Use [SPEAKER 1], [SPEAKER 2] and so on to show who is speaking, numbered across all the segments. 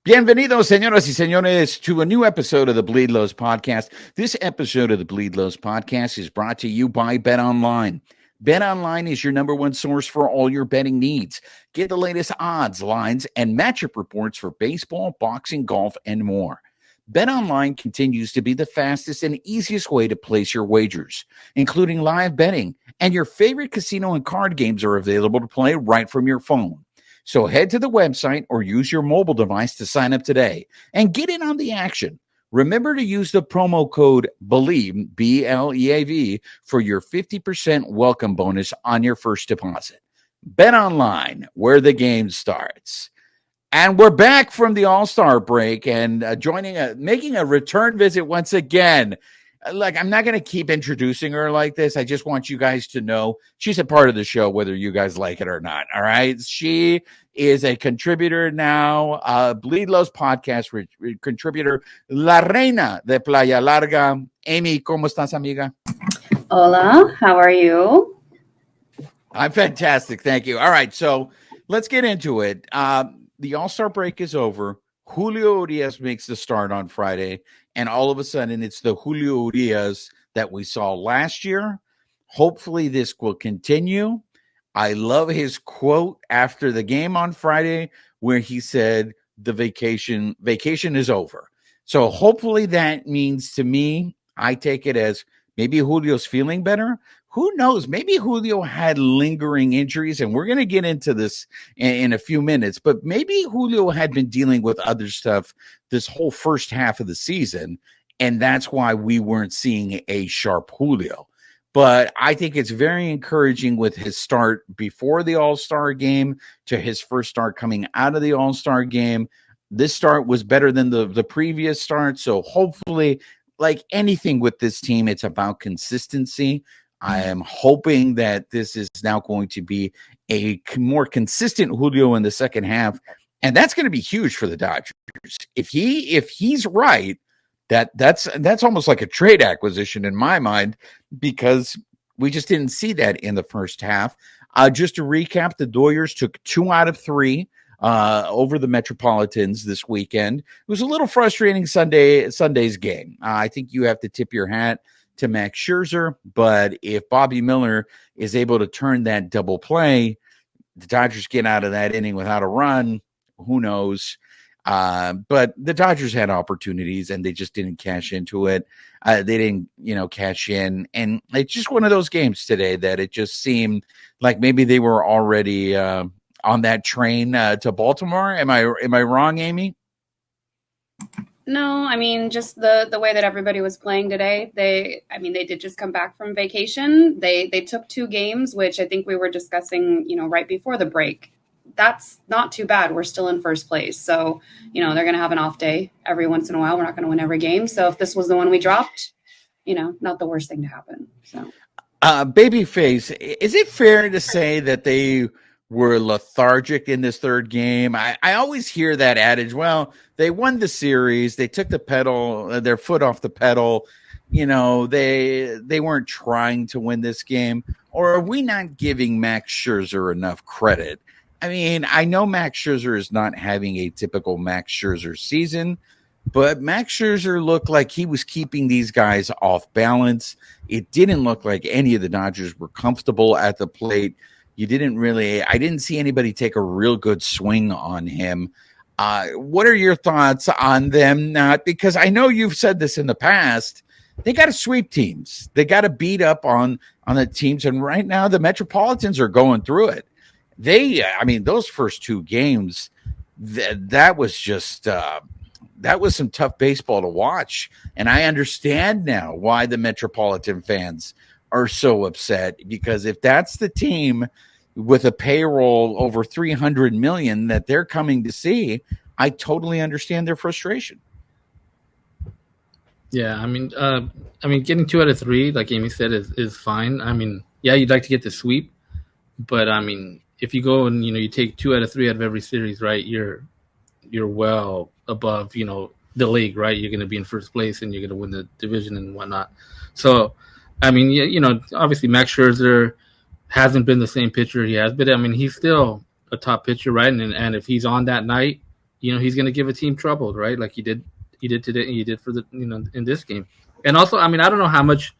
[SPEAKER 1] Bienvenidos, señoras y señores, to a new episode of the Bleed Lows Podcast. This episode of the Bleed Lows Podcast is brought to you by BetOnline. BetOnline is your number one source for all your betting needs. Get the latest odds, lines, and matchup reports for baseball, boxing, golf, and more. BetOnline continues to be the fastest and easiest way to place your wagers, including live betting, and your favorite casino and card games are available to play right from your phone. So head to the website or use your mobile device to sign up today and get in on the action. Remember to use the promo code BELIEVE, B-L-E-A-V, for your 50% welcome bonus on your first deposit. Bet online, where the game starts. And we're back from the All-Star break and making a return visit once again. Like, I'm not going to keep introducing her like this. I just want you guys to know she's a part of the show, whether you guys like it or not. All right. She is a contributor now, Bleed Lows podcast contributor, La Reina de Playa Larga. Amie, ¿cómo estás, amiga?
[SPEAKER 2] Hola, how are you?
[SPEAKER 1] I'm fantastic. Thank you. All right. So let's get into it. The All-Star break is over. Julio Urías makes the start on Friday, and all of a sudden it's the Julio Urías that we saw last year. Hopefully this will continue. I love his quote after the game on Friday where he said the vacation is over. So hopefully that means, to me, I take it as maybe Julio's feeling better. Who knows? Maybe Julio had lingering injuries, and we're going to get into this in a few minutes, but maybe Julio had been dealing with other stuff this whole first half of the season, and that's why we weren't seeing a sharp Julio. But I think it's very encouraging with his start before the All-Star game to his first start coming out of the All-Star game. This start was better than the previous start, so hopefully, like anything with this team, it's about consistency. I am hoping that this is now going to be a more consistent Julio in the second half, and that's going to be huge for the Dodgers. If he's right, that's almost like a trade acquisition in my mind, because we just didn't see that in the first half. Just to recap, the Dodgers took 2 out of 3 over the Metropolitans this weekend. It was a little frustrating Sunday's game. I think you have to tip your hat to Max Scherzer, but if Bobby Miller is able to turn that double play, the Dodgers get out of that inning without a run. Who knows? But the Dodgers had opportunities and they just didn't cash into it. They didn't, cash in. And it's just one of those games today that it just seemed like maybe they were already on that train to Baltimore. Am I wrong, Amie?
[SPEAKER 2] No, I mean, just the way that everybody was playing today. They did just come back from vacation. They took 2 games, which I think we were discussing, right before the break. That's not too bad. We're still in first place. So, they're going to have an off day every once in a while. We're not going to win every game. So if this was the one we dropped, not the worst thing to happen. So,
[SPEAKER 1] Babyface, is it fair to say that they were lethargic in this third game? I always hear that adage. Well, they won the series. They took their foot off the pedal. They weren't trying to win this game. Or are we not giving Max Scherzer enough credit? I mean, I know Max Scherzer is not having a typical Max Scherzer season, but Max Scherzer looked like he was keeping these guys off balance. It didn't look like any of the Dodgers were comfortable at the plate. I didn't see anybody take a real good swing on him. What are your thoughts on them? Because I know you've said this in the past. They got to sweep teams. They got to beat up on the teams. And right now the Metropolitans are going through it. Those first 2 games, that was some tough baseball to watch. And I understand now why the Metropolitan fans are so upset, because if that's the team with a payroll over $300 million that they're coming to see, I totally understand their frustration.
[SPEAKER 3] Yeah, getting 2 out of 3, like Amie said, is fine. You'd like to get the sweep, but if you go and you take 2 out of 3 out of every series, right, you're well above the league, right? You're going to be in first place and you're going to win the division and whatnot. So, obviously Max Scherzer hasn't been the same pitcher he has been. He's still a top pitcher, right? And if he's on that night, he's going to give a team trouble, right? Like he did today, he did for the in this game. And also, I mean, I don't know how much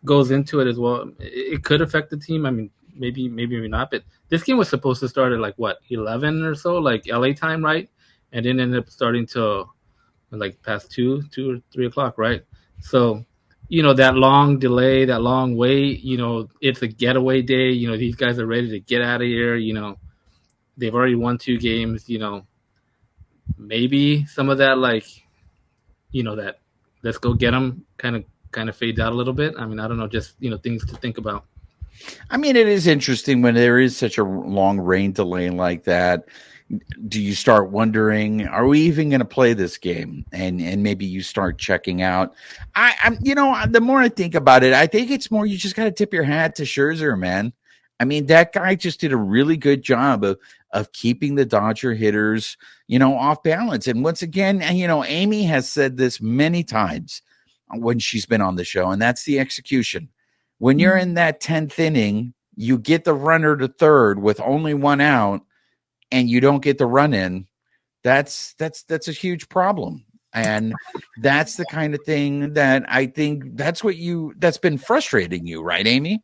[SPEAKER 3] goes into it as well. It could affect the team. I mean, maybe not. But this game was supposed to start at like what 11 or so, like LA time, right? And then ended up starting till like past 2 or 3 o'clock, right? So, that long delay, that long wait. It's a getaway day. These guys are ready to get out of here. They've already won 2 games. Maybe some of that, like, that let's go get them kind of fades out a little bit. I mean, I don't know, just, things to think about.
[SPEAKER 1] I mean, it is interesting when there is such a long rain delay like that. Do you start wondering, are we even going to play this game? And maybe you start checking out. I'm the more I think about it, I think it's more, you just got to tip your hat to Scherzer, man. I mean, that guy just did a really good job of keeping the Dodger hitters, off balance. And once again, Amie has said this many times when she's been on the show, and that's the execution. When you're in that 10th inning, you get the runner to third with only 1 out, and you don't get the run in. That's a huge problem. And that's the kind of thing that I think that's been frustrating you, right, Amie?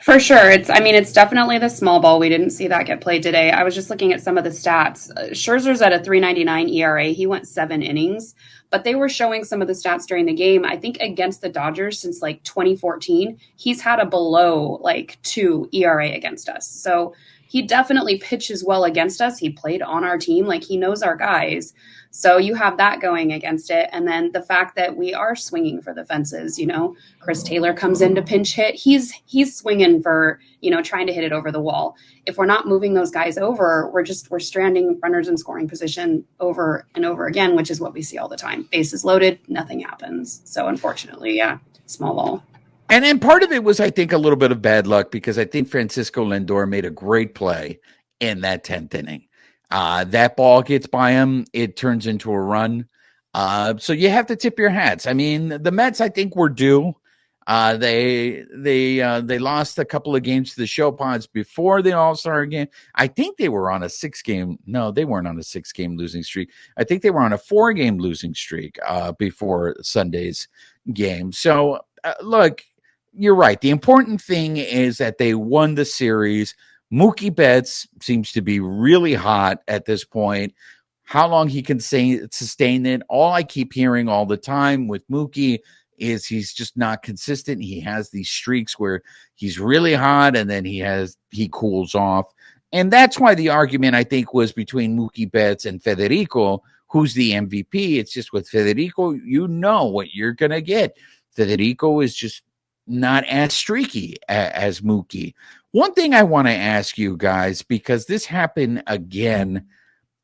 [SPEAKER 2] For sure. It's definitely the small ball. We didn't see that get played today. I was just looking at some of the stats. Scherzer's at a 3.99 ERA. He went 7 innings, but they were showing some of the stats during the game. I think against the Dodgers since like 2014, he's had a below like 2 ERA against us. So he definitely pitches well against us. He played on our team. Like, he knows our guys. So you have that going against it. And then the fact that we are swinging for the fences, Chris Taylor comes in to pinch hit. He's swinging for, trying to hit it over the wall. If we're not moving those guys over, we're stranding runners in scoring position over and over again, which is what we see all the time. Bases loaded, nothing happens. So unfortunately, yeah, small ball.
[SPEAKER 1] And part of it was, I think, a little bit of bad luck, because I think Francisco Lindor made a great play in that 10th inning. That ball gets by him. It turns into a run. So you have to tip your hats. I mean, the Mets, I think, were due. They lost a couple of games to the Show Pods before the All-Star game. I think they were on a 6-game. No, they weren't on a 6-game losing streak. I think they were on a 4-game losing streak before Sunday's game. So, look, you're right. The important thing is that they won the series. Mookie Betts seems to be really hot at this point. How long he can sustain it, all I keep hearing all the time with Mookie is he's just not consistent. He has these streaks where he's really hot and then he cools off. And that's why the argument, I think, was between Mookie Betts and Federico, who's the MVP. It's just with Federico, you know what you're going to get. Federico is just not as streaky as Mookie. One thing I want to ask you guys, because this happened again,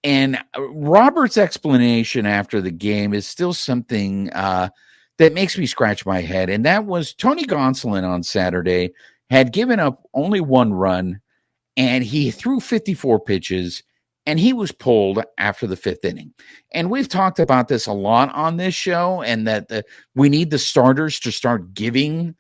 [SPEAKER 1] and Robert's explanation after the game is still something that makes me scratch my head, and that was Tony Gonsolin on Saturday had given up only 1 run, and he threw 54 pitches, and he was pulled after the 5th inning. And we've talked about this a lot on this show, and that we need the starters to start giving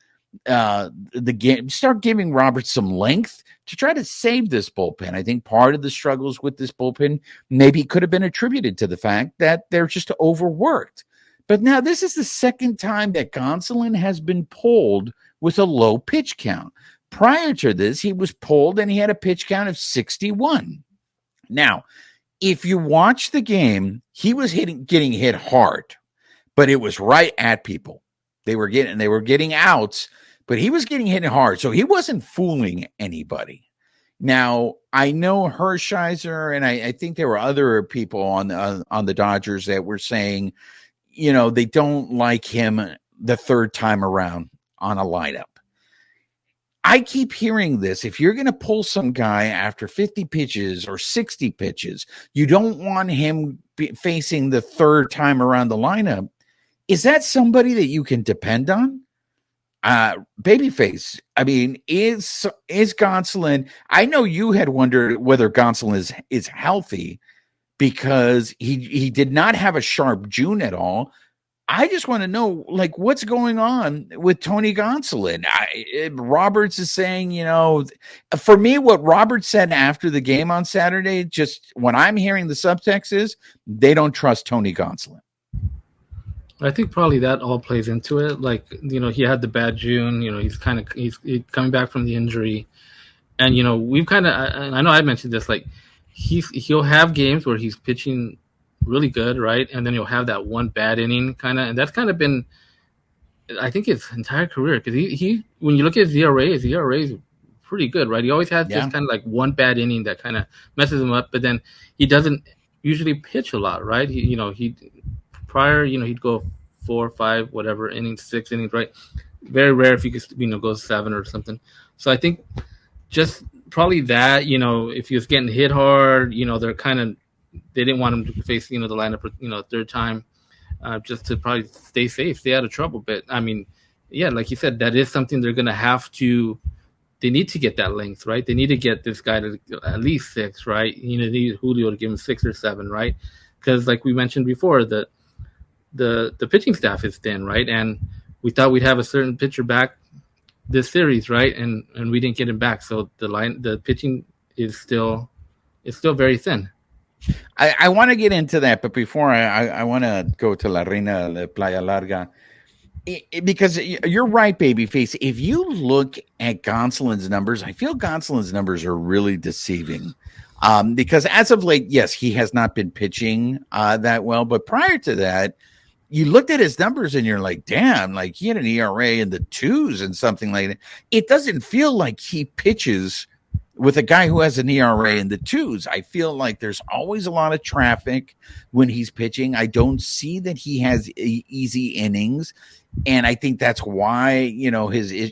[SPEAKER 1] giving Roberts some length to try to save this bullpen. I think part of the struggles with this bullpen maybe could have been attributed to the fact that they're just overworked. But now this is the 2nd time that Gonsolin has been pulled with a low pitch count. Prior to this, he was pulled and he had a pitch count of 61. Now, if you watch the game, he was getting hit hard, but it was right at people. They were getting outs, but he was getting hit hard, so he wasn't fooling anybody. Now, I know Hershiser, and I think there were other people on the Dodgers that were saying, they don't like him the 3rd time around on a lineup. I keep hearing this. If you're going to pull some guy after 50 pitches or 60 pitches, you don't want him facing the 3rd time around the lineup. Is that somebody that you can depend on? Babyface, I mean, is Gonsolin? I know you had wondered whether Gonsolin is healthy because he did not have a sharp June at all. I just want to know, like, what's going on with Tony Gonsolin. Roberts is saying, for me, what Roberts said after the game on Saturday, just when I'm hearing the subtext is they don't trust Tony Gonsolin.
[SPEAKER 3] I think probably that all plays into it. Like, he had the bad June. He's coming back from the injury, and we've kind of. I know I mentioned this. Like, he'll have games where he's pitching really good, right, and then he'll have that one bad inning, and that's kind of been, I think, his entire career. Because he when you look at his ERA is pretty good, right? He always has this kind of like one bad inning that kind of messes him up, but then he doesn't usually pitch a lot, right? He'd go 4 or 5, whatever innings, 6 innings, right? Very rare if you could, go 7 or something. So I think just probably that, if he was getting hit hard, they didn't want him to face, the lineup, third time, just to probably stay safe, stay out of trouble. But I mean, yeah, like you said, that is something they're going to have to. They need to get that length, right? They need to get this guy to at least 6, right? They need Julio to give him 6 or 7, right? Because like we mentioned before, the pitching staff is thin, right? And we thought we'd have a certain pitcher back this series, right? And we didn't get him back. So the pitching is still very thin.
[SPEAKER 1] I want to get into that, but before I want to go to La Reina de Playa Larga, because you're right, Babyface. If you look at Gonsolin's numbers, I feel Gonsolin's numbers are really deceiving. Because as of late, yes, he has not been pitching that well, but prior to that, you looked at his numbers and you're like, damn, like he had an ERA in the 2s and something like that. It doesn't feel like he pitches with a guy who has an ERA in the 2s. I feel like there's always a lot of traffic when he's pitching. I don't see that he has easy innings. And I think that's why,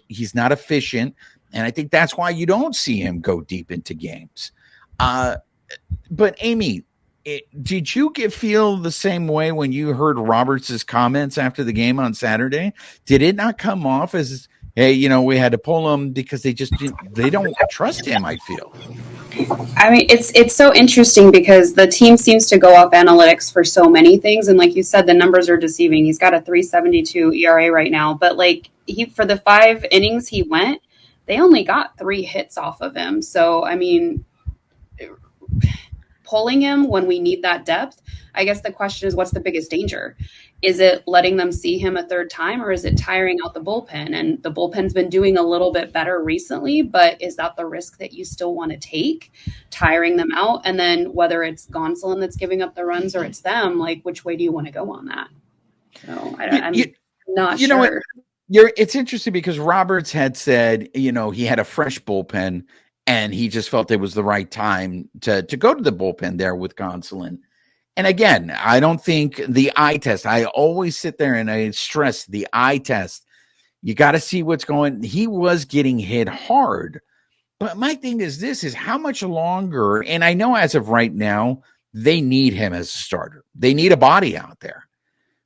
[SPEAKER 1] he's not efficient. And I think that's why you don't see him go deep into games. But Amie, did you feel the same way when you heard Roberts' comments after the game on Saturday? Did it not come off as, hey, we had to pull him because they don't trust him, I feel?
[SPEAKER 2] I mean, it's so interesting because the team seems to go off analytics for so many things. And like you said, the numbers are deceiving. He's got a 3.72 ERA right now. But like for the 5 innings he went, they only got 3 hits off of him. So, I mean, pulling him when we need that depth, I guess the question is, what's the biggest danger? Is it letting them see him a third time, or is it tiring out the bullpen? And the bullpen's been doing a little bit better recently, but is that the risk that you still want to take, tiring them out? And then whether it's Gonsolin that's giving up the runs or it's them, like, which way do you want to go on that? So I'm not sure.
[SPEAKER 1] Know what? It's interesting because Roberts had said, he had a fresh bullpen and he just felt it was the right time to go to the bullpen there with Gonsolin. And again, I don't think the eye test, I always sit there and I stress the eye test. You got to see what's going. He was getting hit hard. But my thing is how much longer? And I know as of right now, they need him as a starter. They need a body out there.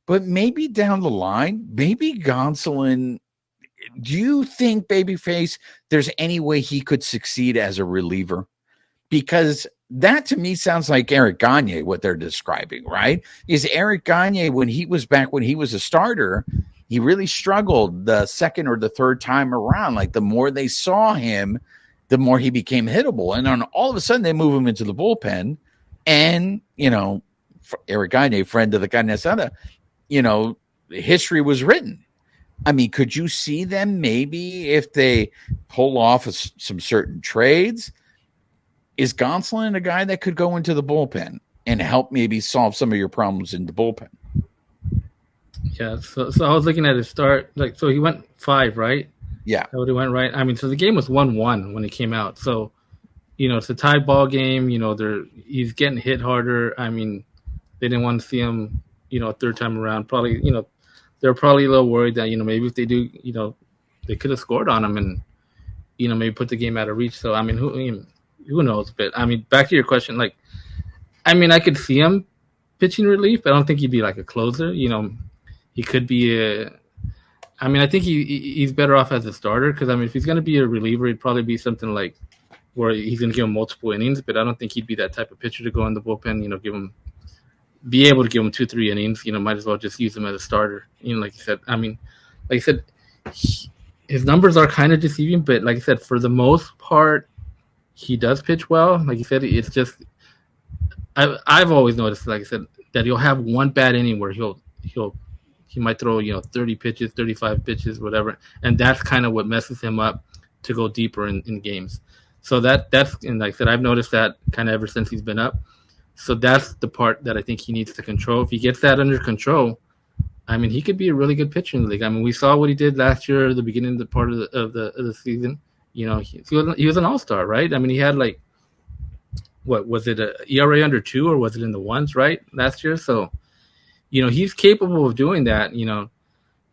[SPEAKER 1] But maybe down the line, maybe Gonsolin, do you think, Babyface, there's any way he could succeed as a reliever? Because that to me sounds like Eric Gagne, what they're describing, right? Is Eric Gagne, when he was a starter, he really struggled the second or the third time around. Like the more they saw him, the more he became hittable. And then all of a sudden they move him into the bullpen. And, Eric Gagne, friend of the Carne Asada, history was written. I mean, could you see them maybe if they pull off some certain trades? Is Gonsolin a guy that could go into the bullpen and help maybe solve some of your problems in the bullpen?
[SPEAKER 3] Yeah, so I was looking at his start. So he went 5, right?
[SPEAKER 1] Yeah.
[SPEAKER 3] So he went right. I mean, so the game was 1-1 when it came out. So, it's a tie ball game. He's getting hit harder. I mean, they didn't want to see him, a third time around. Probably, they're probably a little worried that, maybe if they do, they could have scored on him and, maybe put the game out of reach. So, I mean, who knows? But I mean, back to your question, I could see him pitching relief, but I don't think he'd be like a closer. He could be I think he's better off as a starter because, if he's going to be a reliever, it'd probably be something like where he's going to give him multiple innings, but I don't think he'd be that type of pitcher to go in the bullpen, give him be able to give him 2-3 innings, might as well just use him as a starter. Like you said, his numbers are kind of deceiving, but like I said, for the most part, he does pitch well. Like you said, it's just I've always noticed, like I said, that he'll have one bad inning where he might throw 30 pitches, 35 pitches, whatever, and that's kind of what messes him up to go deeper in games. So that's and like I said, I've noticed that kind of ever since he's been up. So that's the part that I think he needs to control. If he gets that under control, he could be a really good pitcher in the league. We saw what he did last year, the beginning of the part of the season. He was an all-star, right? He had what was it, a ERA under 2, or was it in the ones, right, last year? So, he's capable of doing that.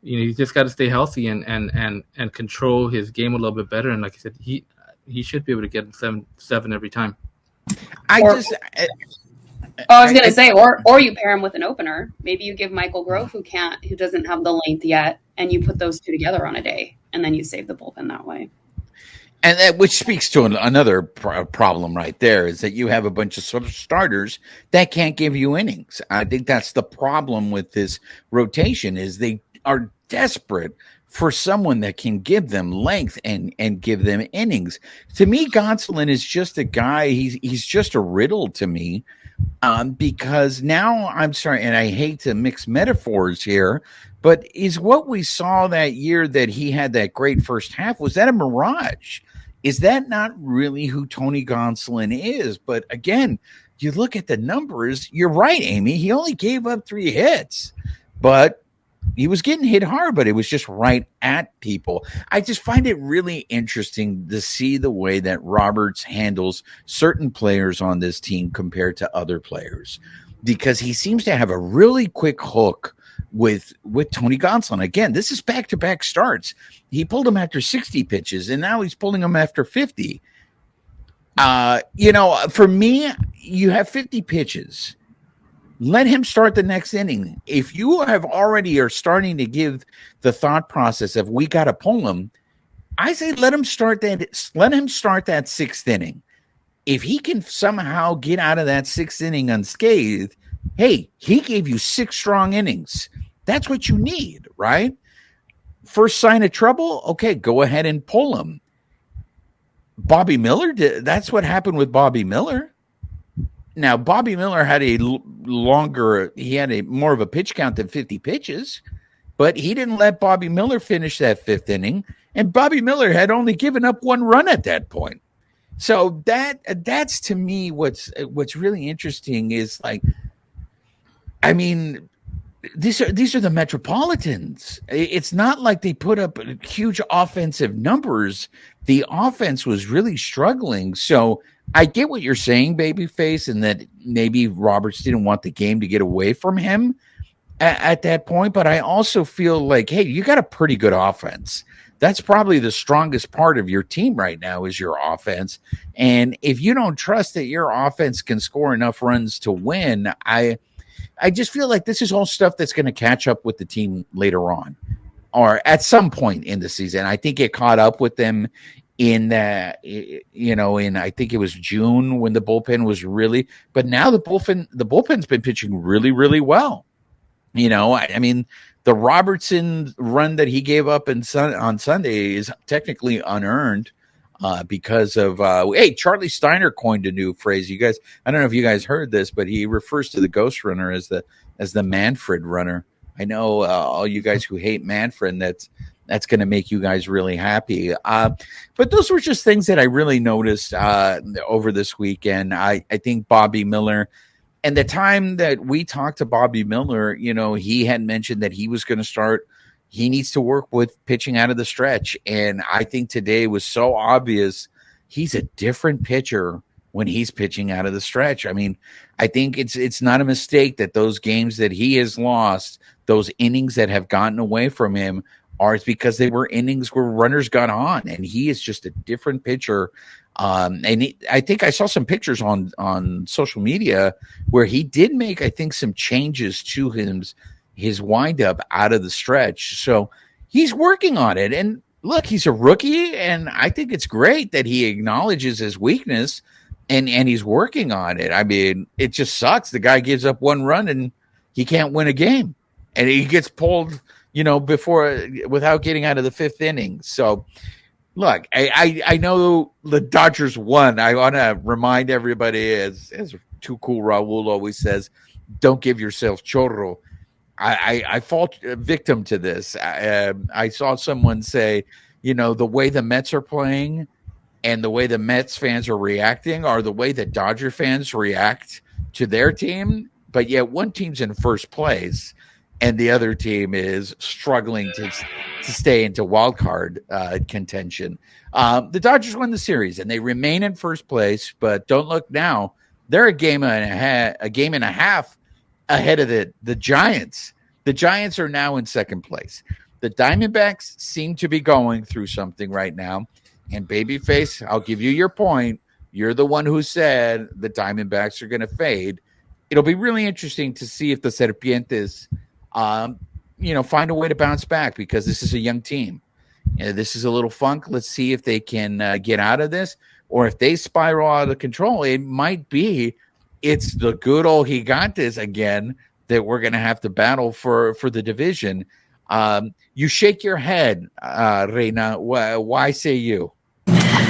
[SPEAKER 3] He's just got to stay healthy and control his game a little bit better. And like I said, he should be able to get 7 every time.
[SPEAKER 2] I was going to say, or you pair him with an opener. Maybe you give Michael Grove, who doesn't have the length yet, and you put those two together on a day, and then you save the bullpen that way.
[SPEAKER 1] And that, which speaks to another problem right there, is that you have a bunch of starters that can't give you innings. I think that's the problem with this rotation, is they are desperate for someone that can give them length and give them innings. To me, Gonsolin is just a guy. He's just a riddle to me, because now, I'm sorry, and I hate to mix metaphors here, but is what we saw that year that he had that great first half, was that a mirage? Is that not really who Tony Gonsolin is? But again, you look at the numbers, you're right, Amie. He only gave up 3 hits, but he was getting hit hard, but it was just right at people. I just find it really interesting to see the way that Roberts handles certain players on this team compared to other players, because he seems to have a really quick hook with Tony Gonsolin. Again, this is back-to-back starts. He pulled him after 60 pitches, and now he's pulling him after 50. For me, you have 50 pitches. Let him start the next inning. If you have already are starting to give the thought process of we got to pull him, I say let him start that 6th inning. If he can somehow get out of that 6th inning unscathed, hey, he gave you 6 strong innings. That's what you need, right? First sign of trouble, okay, go ahead and pull him. Bobby Miller, that's what happened with Bobby Miller. Now, Bobby Miller had more of a pitch count than 50 pitches, but he didn't let Bobby Miller finish that 5th inning, and Bobby Miller had only given up 1 run at that point. So that's to me what's really interesting is these are the Metropolitans. It's not like they put up huge offensive numbers. The offense was really struggling. So I get what you're saying, Babyface, and that maybe Roberts didn't want the game to get away from him at that point. But I also feel like, hey, you got a pretty good offense. That's probably the strongest part of your team right now is your offense. And if you don't trust that your offense can score enough runs to win, I just feel like this is all stuff that's going to catch up with the team later on or at some point in the season. I think it caught up with them in I think it was June when the bullpen was but now the bullpen's been pitching really, really well. The Robertson run that he gave up on Sunday is technically unearned because of Charlie Steiner coined a new phrase. You guys, I don't know if you guys heard this, but he refers to the ghost runner as the Manfred runner. I know all you guys who hate Manfred, that's going to make you guys really happy. But those were just things that I really noticed over this weekend. I think Bobby Miller. And the time that we talked to Bobby Miller, he had mentioned that he was going to start. He needs to work with pitching out of the stretch. And I think today was so obvious. He's a different pitcher when he's pitching out of the stretch. I think it's not a mistake that those games that he has lost, those innings that have gotten away from him, are because they were innings where runners got on. And he is just a different pitcher. I think I saw some pictures on social media where he did make, I think, some changes to his windup out of the stretch. So he's working on it. And look, he's a rookie, and I think it's great that he acknowledges his weakness. and he's working on it. I mean, it just sucks. The guy gives up one run and he can't win a game, and he gets pulled, without getting out of the fifth inning. So, look, I know the Dodgers won. I want to remind everybody, as Too Cool Raul always says, don't give yourself chorro. I fall victim to this. I saw someone say, the way the Mets are playing and the way the Mets fans are reacting are the way that Dodger fans react to their team. But yet one team's in first place and the other team is struggling to stay into wild card contention. The Dodgers won the series and they remain in first place, but don't look now. They're a game and a half ahead of the Giants. The Giants are now in second place. The Diamondbacks seem to be going through something right now. And Babyface, I'll give you your point. You're the one who said the Diamondbacks are going to fade. It'll be really interesting to see if the Serpientes, find a way to bounce back, because this is a young team. This is a little funk. Let's see if they can get out of this, or if they spiral out of control. It might be it's the good old Gigantes again that we're going to have to battle for the division. You shake your head, Reina. Why say you?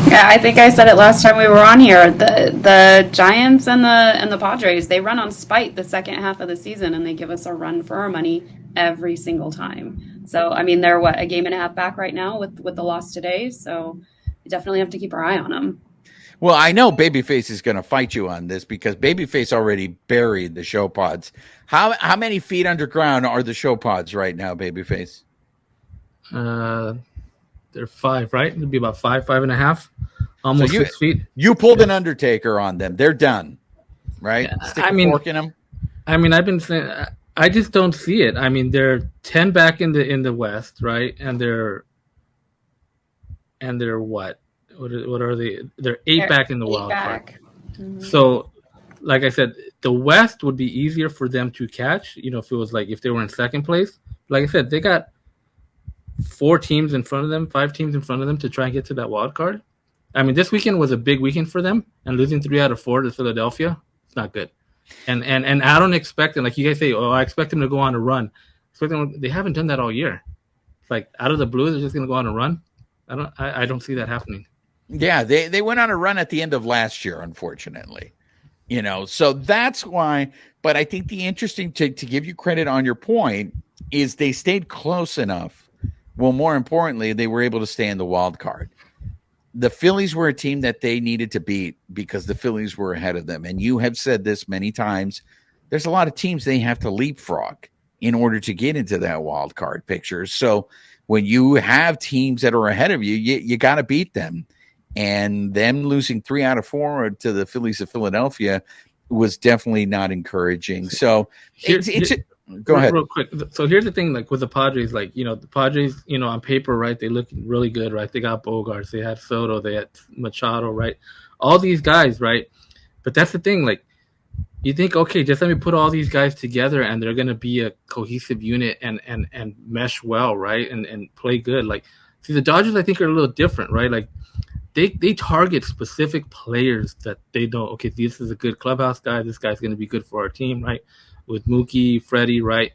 [SPEAKER 2] Yeah, I think I said it last time we were on here. The Giants and the Padres, they run on spite the second half of the season, and they give us a run for our money every single time. So, I mean, they're a game and a half back right now with the loss today. So, we definitely have to keep our eye on them.
[SPEAKER 1] Well, I know Babyface is going to fight you on this, because Babyface already buried the show pods. How many feet underground are the show pods right now, Babyface?
[SPEAKER 3] They're 5, right? It'd be about 5.5, almost 6 feet.
[SPEAKER 1] You pulled an Undertaker on them. They're done, right?
[SPEAKER 3] Yeah,
[SPEAKER 1] Stick a fork in them.
[SPEAKER 3] I mean, I've been saying, I just don't see it. I mean, they're 10 back in the West, right? And they're what? What are they? They're 8 back in the wild card. Mm-hmm. So, like I said, the West would be easier for them to catch. If it was if they were in second place. Like I said, they got 4 teams in front of them, 5 teams in front of them to try and get to that wild card. I mean, this weekend was a big weekend for them, and losing 3 out of 4 to Philadelphia, it's not good. And I don't expect them, like you guys say, I expect them to go on a run. They haven't done that all year. It's out of the blue, they're just going to go on a run. I don't see that happening.
[SPEAKER 1] Yeah, they went on a run at the end of last year, unfortunately. So that's why. But I think the interesting to give you credit on your point is they stayed close enough. Well, more importantly, they were able to stay in the wild card. The Phillies were a team that they needed to beat because the Phillies were ahead of them. And you have said this many times. There's a lot of teams they have to leapfrog in order to get into that wild card picture. So when you have teams that are ahead of you, you got to beat them. And them losing 3 out of 4 to the Phillies of Philadelphia was definitely not encouraging. So go ahead.
[SPEAKER 3] Real quick. So here's the thing, with the Padres, the Padres, on paper, right, they look really good, right? They got Bogarts, they had Soto, they had Machado, right? All these guys, right? But that's the thing, you think, okay, just let me put all these guys together and they're going to be a cohesive unit and mesh well, right? And play good. See, the Dodgers, I think, are a little different, right? They target specific players that they know, okay, this is a good clubhouse guy. This guy's going to be good for our team, right? With Mookie, Freddie, right?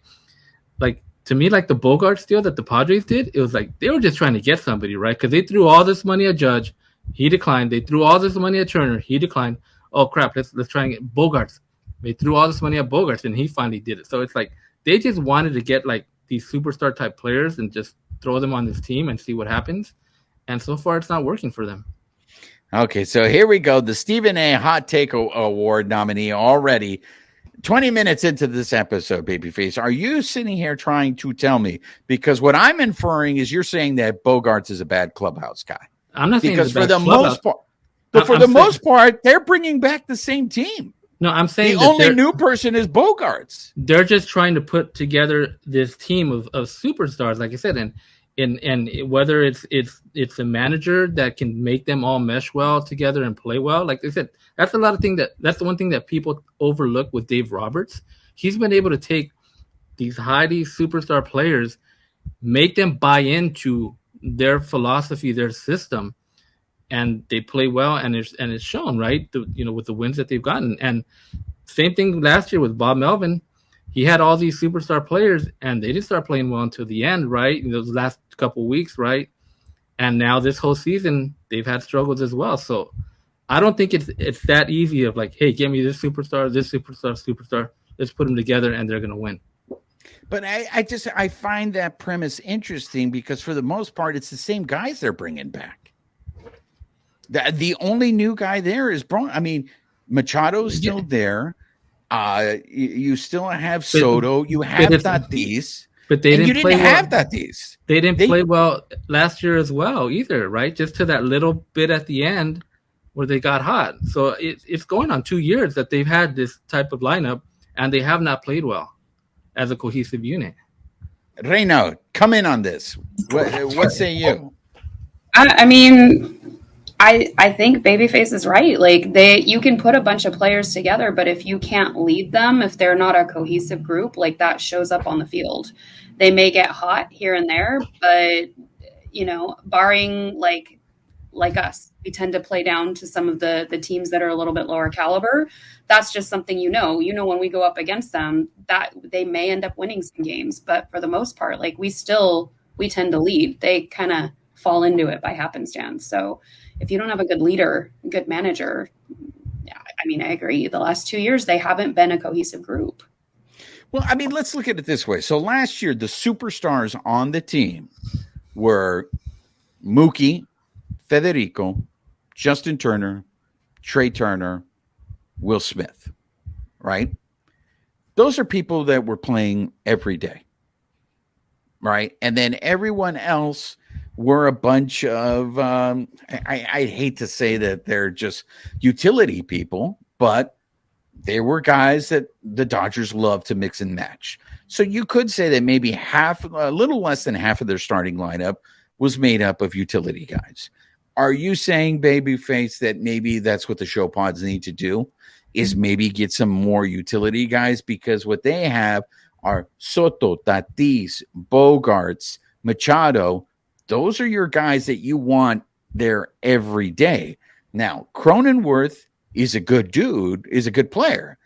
[SPEAKER 3] To me, the Bogarts deal that the Padres did, it was they were just trying to get somebody, right? Because they threw all this money at Judge. He declined. They threw all this money at Turner. He declined. Oh, crap. Let's try and get Bogarts. They threw all this money at Bogarts, and he finally did it. So it's they just wanted to get, these superstar type players and just throw them on this team and see what happens. And so far, it's not working for them.
[SPEAKER 1] Okay, so here we go. The Stephen A. Hot Take Award nominee already. 20 minutes into this episode, Babyface, are you sitting here trying to tell me? Because what I'm inferring is you're saying that Bogarts is a bad clubhouse guy.
[SPEAKER 3] I'm not saying
[SPEAKER 1] because for the most part, but for the most part, they're bringing back the same team.
[SPEAKER 3] No, I'm saying
[SPEAKER 1] the only new person is Bogarts.
[SPEAKER 3] They're just trying to put together this team of superstars, like I said, and whether it's a manager that can make them all mesh well together and play well. Like I said, that's the one thing that people overlook with Dave Roberts. He's been able to take these highly superstar players, make them buy into their philosophy, their system, and they play well, and it's shown, right? With the wins that they've gotten. And same thing last year with Bob Melvin. He had all these superstar players, and they didn't start playing well until the end, right? Those last couple of weeks, right? And now this whole season, they've had struggles as well. So I don't think it's that easy of like, hey, give me this superstar. Let's put them together, and they're going to win.
[SPEAKER 1] But I find that premise interesting because for the most part, it's the same guys they're bringing back. The only new guy there is Machado's still there. You still have Soto. You have Tatis.
[SPEAKER 3] But they didn't play well.
[SPEAKER 1] Have Tatis.
[SPEAKER 3] They didn't play well last year as well either, right? Just to that little bit at the end where they got hot. So it's going on 2 years that they've had this type of lineup, and they have not played well as a cohesive unit.
[SPEAKER 1] Reynald, come in on this. What say you?
[SPEAKER 2] I mean, I think Babyface is right. Like you can put a bunch of players together, but if you can't lead them, if they're not a cohesive group, like that shows up on the field. They may get hot here and there, but barring like us, we tend to play down to some of the teams that are a little bit lower caliber. That's just something when we go up against them, that they may end up winning some games, but for the most part, like we tend to lead. They kind of fall into it by happenstance. So if you don't have a good leader, a good manager, I agree. The last 2 years, they haven't been a cohesive group.
[SPEAKER 1] Well, let's look at it this way. So last year, the superstars on the team were Mookie, Federico, Justin Turner, Trey Turner, Will Smith, right? Those are people that were playing every day, right? And then everyone else were a bunch of, I hate to say that they're just utility people, but they were guys that the Dodgers love to mix and match. So you could say that maybe a little less than half of their starting lineup was made up of utility guys. Are you saying, Babyface, that maybe that's what the show pods need to do, is maybe get some more utility guys? Because what they have are Soto, Tatis, Bogarts, Machado. Those are your guys that you want there every day. Now, Cronenworth is a good dude, is a good player.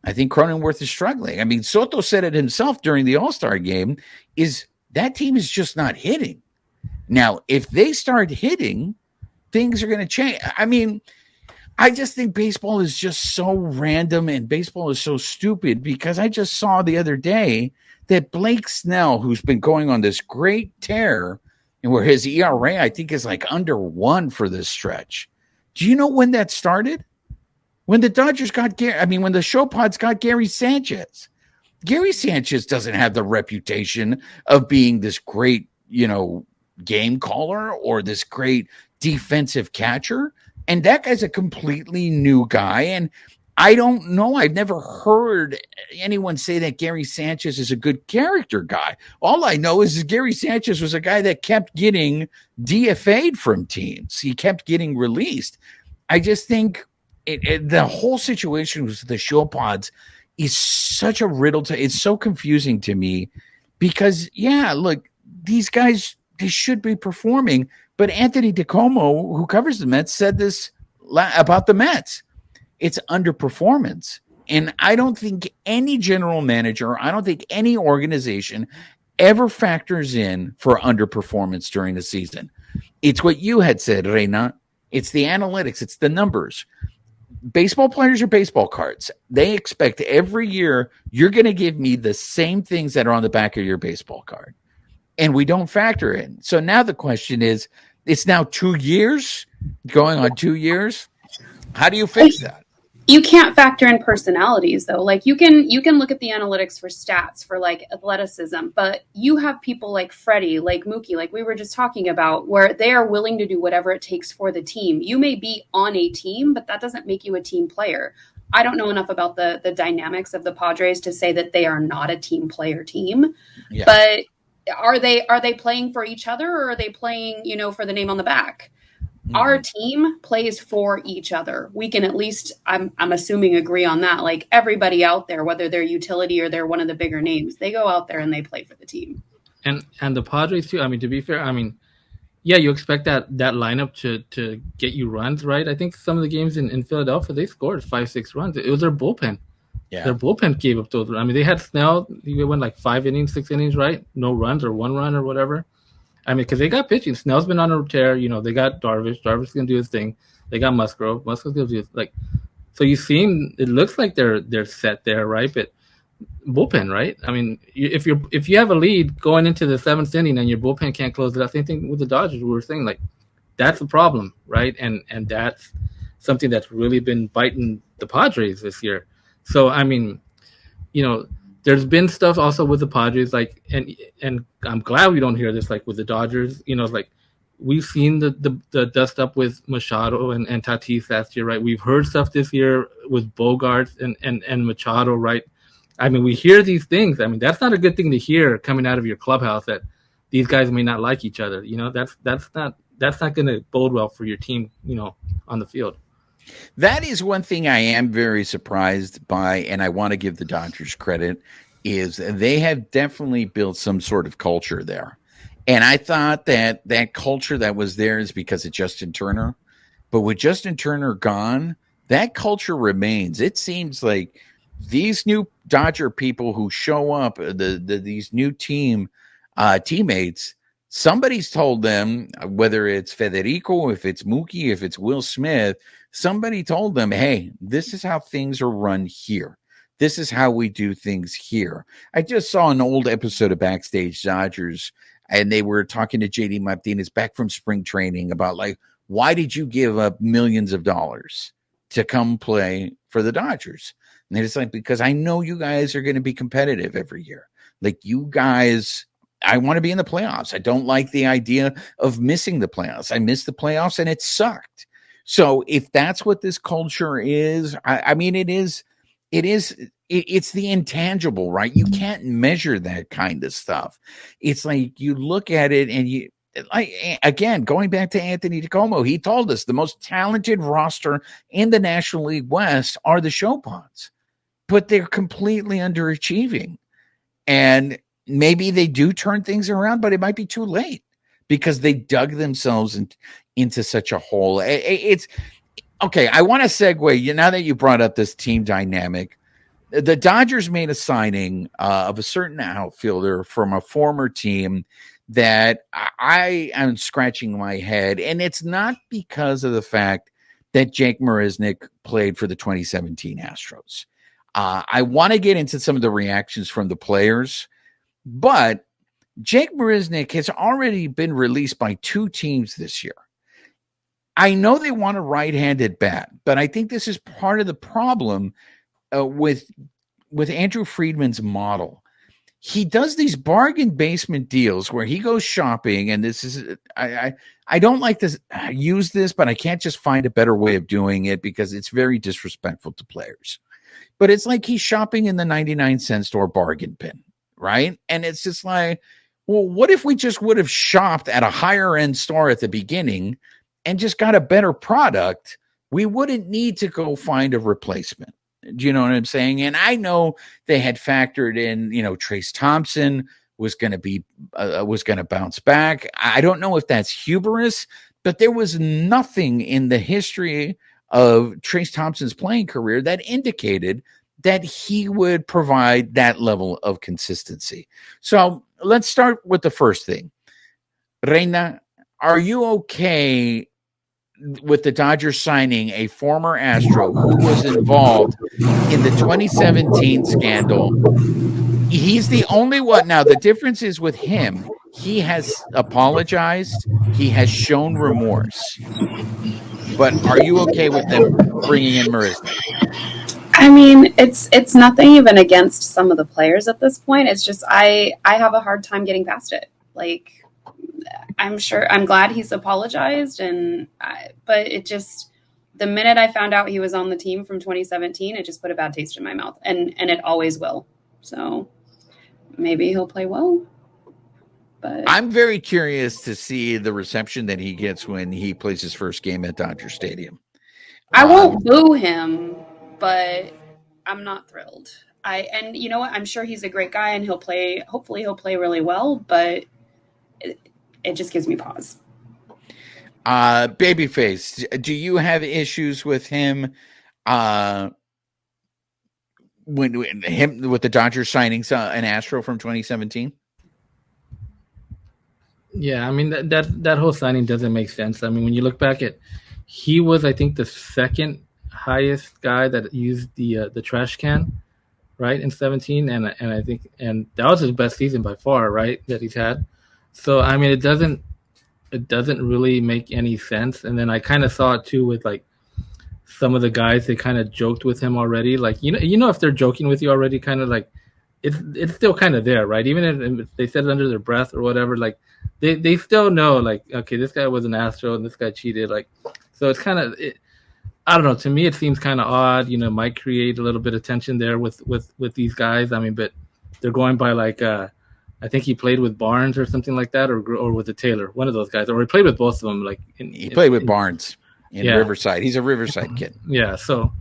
[SPEAKER 1] I think Cronenworth is struggling. Soto said it himself during the All-Star game, is that team is just not hitting. Now, if they start hitting, things are going to change. I just think baseball is just so random and baseball is so stupid, because I just saw the other day that Blake Snell, who's been going on this great tear, and where his ERA, I think, is like under 1 for this stretch. Do you know when that started? When the Dodgers got when the show pods got Gary Sanchez. Gary Sanchez doesn't have the reputation of being this great, game caller or this great defensive catcher. And that guy's a completely new guy. And I don't know. I've never heard anyone say that Gary Sanchez is a good character guy. All I know is Gary Sanchez was a guy that kept getting DFA'd from teams. He kept getting released. I just think the whole situation with the show pods is such a riddle it's so confusing to me, because look, these guys, they should be performing. But Anthony DiComo, who covers the Mets, said this about the Mets. It's underperformance. And I don't think any general manager, I don't think any organization ever factors in for underperformance during the season. It's what you had said, Reina. It's the analytics. It's the numbers. Baseball players are baseball cards. They expect every year you're going to give me the same things that are on the back of your baseball card. And we don't factor in. So now the question is, it's now 2 years, going on 2 years. How do you fix that?
[SPEAKER 2] You can't factor in personalities, though. Like you can look at the analytics for stats, for like athleticism, but you have people like Freddie, like Mookie, like we were just talking about, where they are willing to do whatever it takes for the team. You may be on a team, but that doesn't make you a team player. I don't know enough about the dynamics of the Padres to say that they are not a team player team, but are they playing for each other, or are they playing, for the name on the back? Our team plays for each other. We can at least, I'm assuming, agree on that. Like everybody out there, whether they're utility or they're one of the bigger names, they go out there and they play for the team.
[SPEAKER 3] And the Padres too. To be fair, yeah, you expect that lineup to get you runs, right? I think some of the games in Philadelphia, they scored 5-6 runs. It was their bullpen.
[SPEAKER 1] Yeah.
[SPEAKER 3] Their bullpen gave up those. I mean, they had Snell. He went like 5 innings, 6 innings, right? No runs or 1 run or whatever. I mean, because they got pitching. Snell's been on a tear. They got Darvish. Darvish's gonna do his thing. They got Musgrove. Musgrove's gonna do his, like. So you see, it looks like they're set there, right? But bullpen, right? I mean, if you have a lead going into the 7th inning and your bullpen can't close it out, same thing with the Dodgers. We were saying, like, that's a problem, right? And that's something that's really been biting the Padres this year. So I mean, there's been stuff also with the Padres, like, and I'm glad we don't hear this, like with the Dodgers. Like, we've seen the dust up with Machado and Tatis last year, right? We've heard stuff this year with Bogarts and Machado, right? I mean, we hear these things. I mean, that's not a good thing to hear coming out of your clubhouse, that these guys may not like each other. That's not going to bode well for your team, on the field.
[SPEAKER 1] That is one thing I am very surprised by, and I want to give the Dodgers credit, is they have definitely built some sort of culture there. And I thought that culture that was there is because of Justin Turner. But with Justin Turner gone, that culture remains. It seems like these new Dodger people who show up, these new teammates, somebody's told them, whether it's Federico, if it's Mookie, if it's Will Smith, somebody told them, hey, this is how things are run here. This is how we do things here. I just saw an old episode of Backstage Dodgers, and they were talking to JD Martinez back from spring training about, like, why did you give up millions of dollars to come play for the Dodgers? And it's like, because I know you guys are going to be competitive every year. Like, you guys, I want to be in the playoffs. I don't like the idea of missing the playoffs. I missed the playoffs and it sucked. So if that's what this culture is, I mean, it's the intangible, right? You can't measure that kind of stuff. It's like you look at it and again, going back to Anthony DeComo, he told us the most talented roster in the National League West are the Chopins, but they're completely underachieving. And maybe they do turn things around, but it might be too late because they dug themselves into such a hole. It's okay. I want to segue. Now that you brought up this team dynamic, the Dodgers made a signing of a certain outfielder from a former team that I am scratching my head. And it's not because of the fact that Jake Marisnick played for the 2017 Astros. I want to get into some of the reactions from the players, but Jake Marisnick has already been released by 2 teams this year. I know they want a right-handed bat, but I think this is part of the problem with Andrew Friedman's model. He does these bargain basement deals where he goes shopping, and this is I don't like to use this, but I can't just find a better way of doing it because it's very disrespectful to players. But it's like he's shopping in the 99-cent store bargain bin, right? And it's just like, well, what if we just would have shopped at a higher end store at the beginning and just got a better product? We wouldn't need to go find a replacement. Do you know what I'm saying? And I know they had factored in, Trace Thompson was going to bounce back. I don't know if that's hubris, but there was nothing in the history of Trace Thompson's playing career that indicated that he would provide that level of consistency. So let's start with the first thing. Reina, are you okay with the Dodgers signing a former Astro who was involved in the 2017 scandal? He's the only one. Now, the difference is with him, he has apologized. He has shown remorse. But are you okay with them bringing in Marisnick?
[SPEAKER 2] I mean, it's nothing even against some of the players at this point. It's just I have a hard time getting past it. Like, I'm glad he's apologized, but it just, the minute I found out he was on the team from 2017, it just put a bad taste in my mouth, and it always will. So maybe he'll play well. But
[SPEAKER 1] I'm very curious to see the reception that he gets when he plays his first game at Dodger Stadium.
[SPEAKER 2] I won't boo him, but I'm not thrilled. And you know what? I'm sure he's a great guy, and hopefully he'll play really well, but it just gives me pause.
[SPEAKER 1] Babyface, do you have issues with him? When him with the Dodgers signing an Astro from 2017?
[SPEAKER 3] Yeah, I mean that whole signing doesn't make sense. I mean, when you look back at, he was, I think, the second highest guy that used the trash can, right, in 17, and I think that was his best season by far, right, that he's had. So I mean, it doesn't really make any sense. And then I kind of saw it too with like some of the guys, they kind of joked with him already. Like, if they're joking with you already, kind of like it's still kind of there, right? Even if they said it under their breath or whatever, like they still know, like, okay, this guy was an Astro and this guy cheated. Like, so it's kind of, I don't know. To me, it seems kind of odd. Might create a little bit of tension there with these guys. I mean, but they're going by like, I think he played with Barnes or something like that, or with the Taylor, one of those guys, or he played with both of them. Like
[SPEAKER 1] he played with Barnes in Riverside. He's a Riverside kid.
[SPEAKER 3] Yeah, so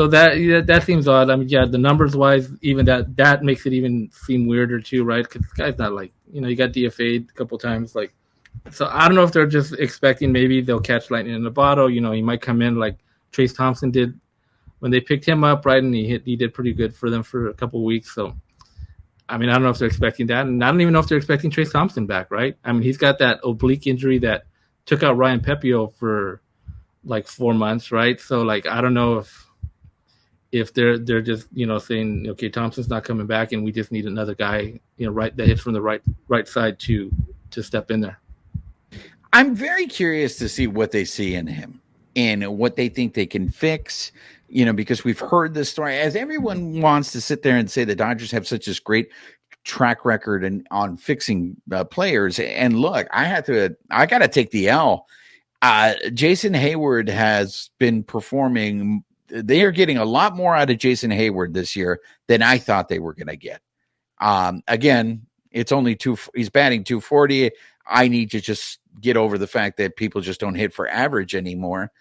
[SPEAKER 3] that seems odd. I mean, yeah, the numbers wise, even that makes it even seem weirder too, right? Because this guy's not like, you got DFA'd a couple times, like. So I don't know if they're just expecting maybe they'll catch lightning in a bottle. He might come in like Trace Thompson did when they picked him up, right? And he did pretty good for them for a couple of weeks. So, I mean, I don't know if they're expecting that. And I don't even know if they're expecting Trace Thompson back, right? I mean, he's got that oblique injury that took out Ryan Pepio for like 4 months, right? So, like, I don't know if they're just, saying, okay, Thompson's not coming back and we just need another guy, right, that hits from the right side to step in there.
[SPEAKER 1] I'm very curious to see what they see in him and what they think they can fix, because we've heard this story, as everyone wants to sit there and say the Dodgers have such this great track record on fixing players. And look, I got to take the L. Jason Hayward has been performing. They are getting a lot more out of Jason Hayward this year than I thought they were going to get. Again, it's only he's batting 240. I need to just get over the fact that people just don't hit for average anymore.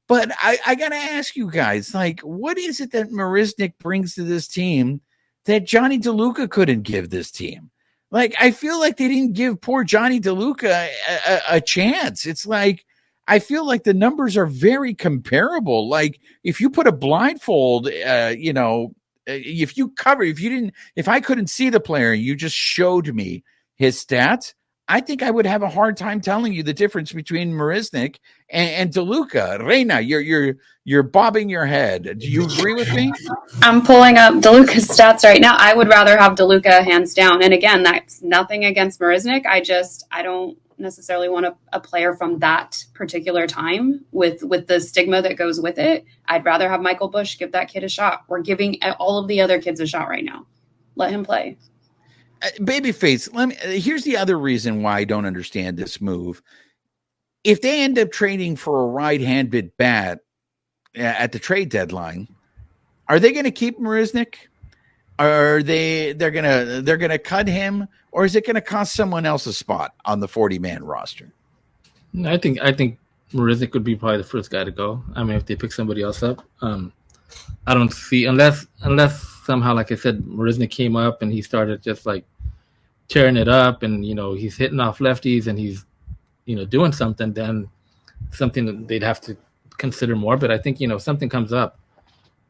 [SPEAKER 1] But I got to ask you guys, like, what is it that Marisnick brings to this team that Johnny DeLuca couldn't give this team? Like, I feel like they didn't give poor Johnny DeLuca a chance. It's like, I feel like the numbers are very comparable. Like, if you put a blindfold, if I couldn't see the player, you just showed me his stats, I think I would have a hard time telling you the difference between Marisnick and DeLuca. Reina, you're bobbing your head. Do you agree with me?
[SPEAKER 2] I'm pulling up DeLuca's stats right now. I would rather have DeLuca hands down. And again, that's nothing against Marisnick. I don't necessarily want a player from that particular time with the stigma that goes with it. I'd rather have Michael Busch give that kid a shot. We're giving all of the other kids a shot right now. Let him play.
[SPEAKER 1] Babyface, here's the other reason why I don't understand this move. If they end up trading for a right-handed bat at the trade deadline, are they going to keep Marisnick? Are they're gonna cut him, or is it going to cost someone else a spot on the 40-man roster?
[SPEAKER 3] I think Marisnick would be probably the first guy to go. I mean, if they pick somebody else up, I don't see, unless somehow, like I said, Marisnick came up and he started just like tearing it up, and he's hitting off lefties and he's doing something, then something that they'd have to consider more. But I think if something comes up,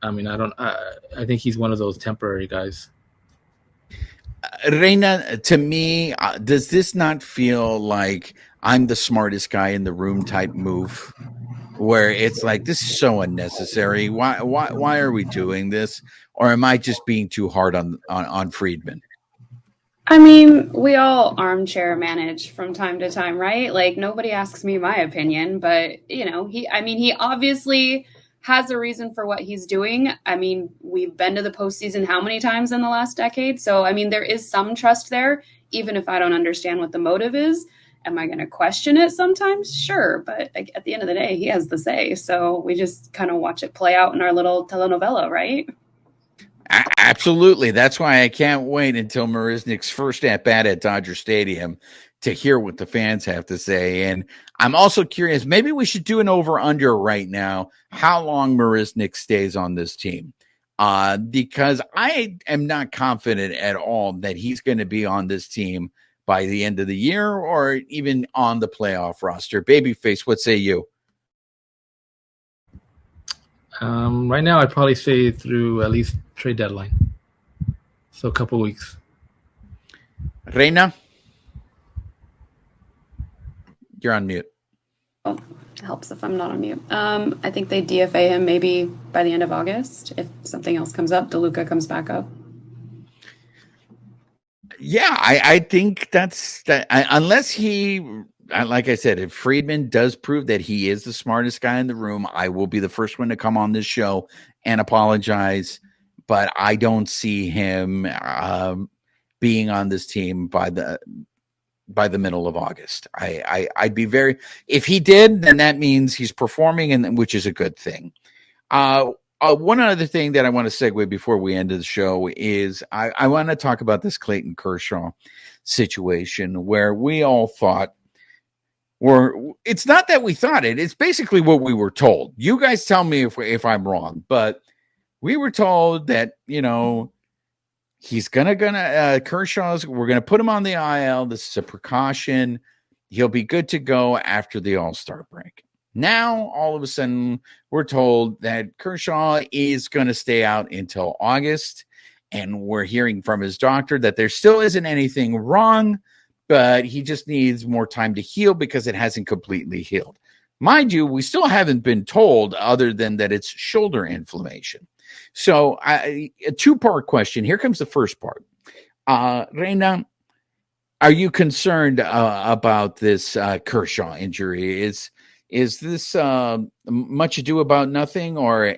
[SPEAKER 3] I mean, I think he's one of those temporary guys.
[SPEAKER 1] Reina, to me, does this not feel like I'm the smartest guy in the room type move, where it's like, this is so unnecessary? Why are we doing this? Or am I just being too hard on Friedman?
[SPEAKER 2] I mean, we all armchair manage from time to time, right? Like, nobody asks me my opinion, but he obviously has a reason for what he's doing. I mean, we've been to the postseason how many times in the last decade? So, I mean, there is some trust there, even if I don't understand what the motive is. Am I going to question it sometimes? Sure. But at the end of the day, he has the say. So we just kind of watch it play out in our little telenovela, right?
[SPEAKER 1] Absolutely. That's why I can't wait until Marisnick's first at-bat at Dodger Stadium to hear what the fans have to say. And I'm also curious, maybe we should do an over-under right now, how long Marisnick stays on this team. Because I am not confident at all that he's going to be on this team by the end of the year or even on the playoff roster? Babyface, what say you?
[SPEAKER 3] Right now, I'd probably say through at least trade deadline. So a couple weeks.
[SPEAKER 1] Reina? You're on mute.
[SPEAKER 2] Oh, it helps if I'm not on mute. I think they DFA him maybe by the end of August. If something else comes up, DeLuca comes back up.
[SPEAKER 1] Yeah, I think that's that. Unless he, like I said, if Friedman does prove that he is the smartest guy in the room, I will be the first one to come on this show and apologize. But I don't see him being on this team by the middle of August. I'd be very, if he did, then that means he's performing, and which is a good thing. One other thing that I want to segue before we end the show is I want to talk about this Clayton Kershaw situation where we all thought, it's not that we thought it, it's basically what we were told. You guys tell me if I'm wrong, but we were told that, he's Kershaw's, we're going to put him on the IL. This is a precaution. He'll be good to go after the All-Star break. Now, all of a sudden, we're told that Kershaw is going to stay out until August, and we're hearing from his doctor that there still isn't anything wrong, but he just needs more time to heal because it hasn't completely healed. Mind you, we still haven't been told other than that it's shoulder inflammation. So a two-part question. Here comes the first part. Reina, are you concerned about this Kershaw injury? Is this much ado about nothing, or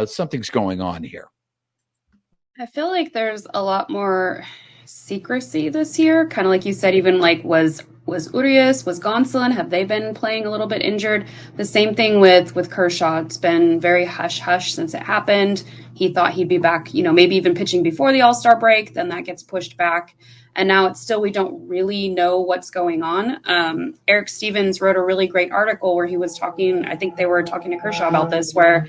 [SPEAKER 1] something's going on here?
[SPEAKER 2] I feel like there's a lot more secrecy this year. Kind of like you said, even like was Urías, was Gonsolin, have they been playing a little bit injured? The same thing with Kershaw. It's been very hush-hush since it happened. He thought he'd be back, maybe even pitching before the All-Star break. Then that gets pushed back. And now it's still, we don't really know what's going on. Eric Stevens wrote a really great article where he was talking, I think they were talking to Kershaw about this, where,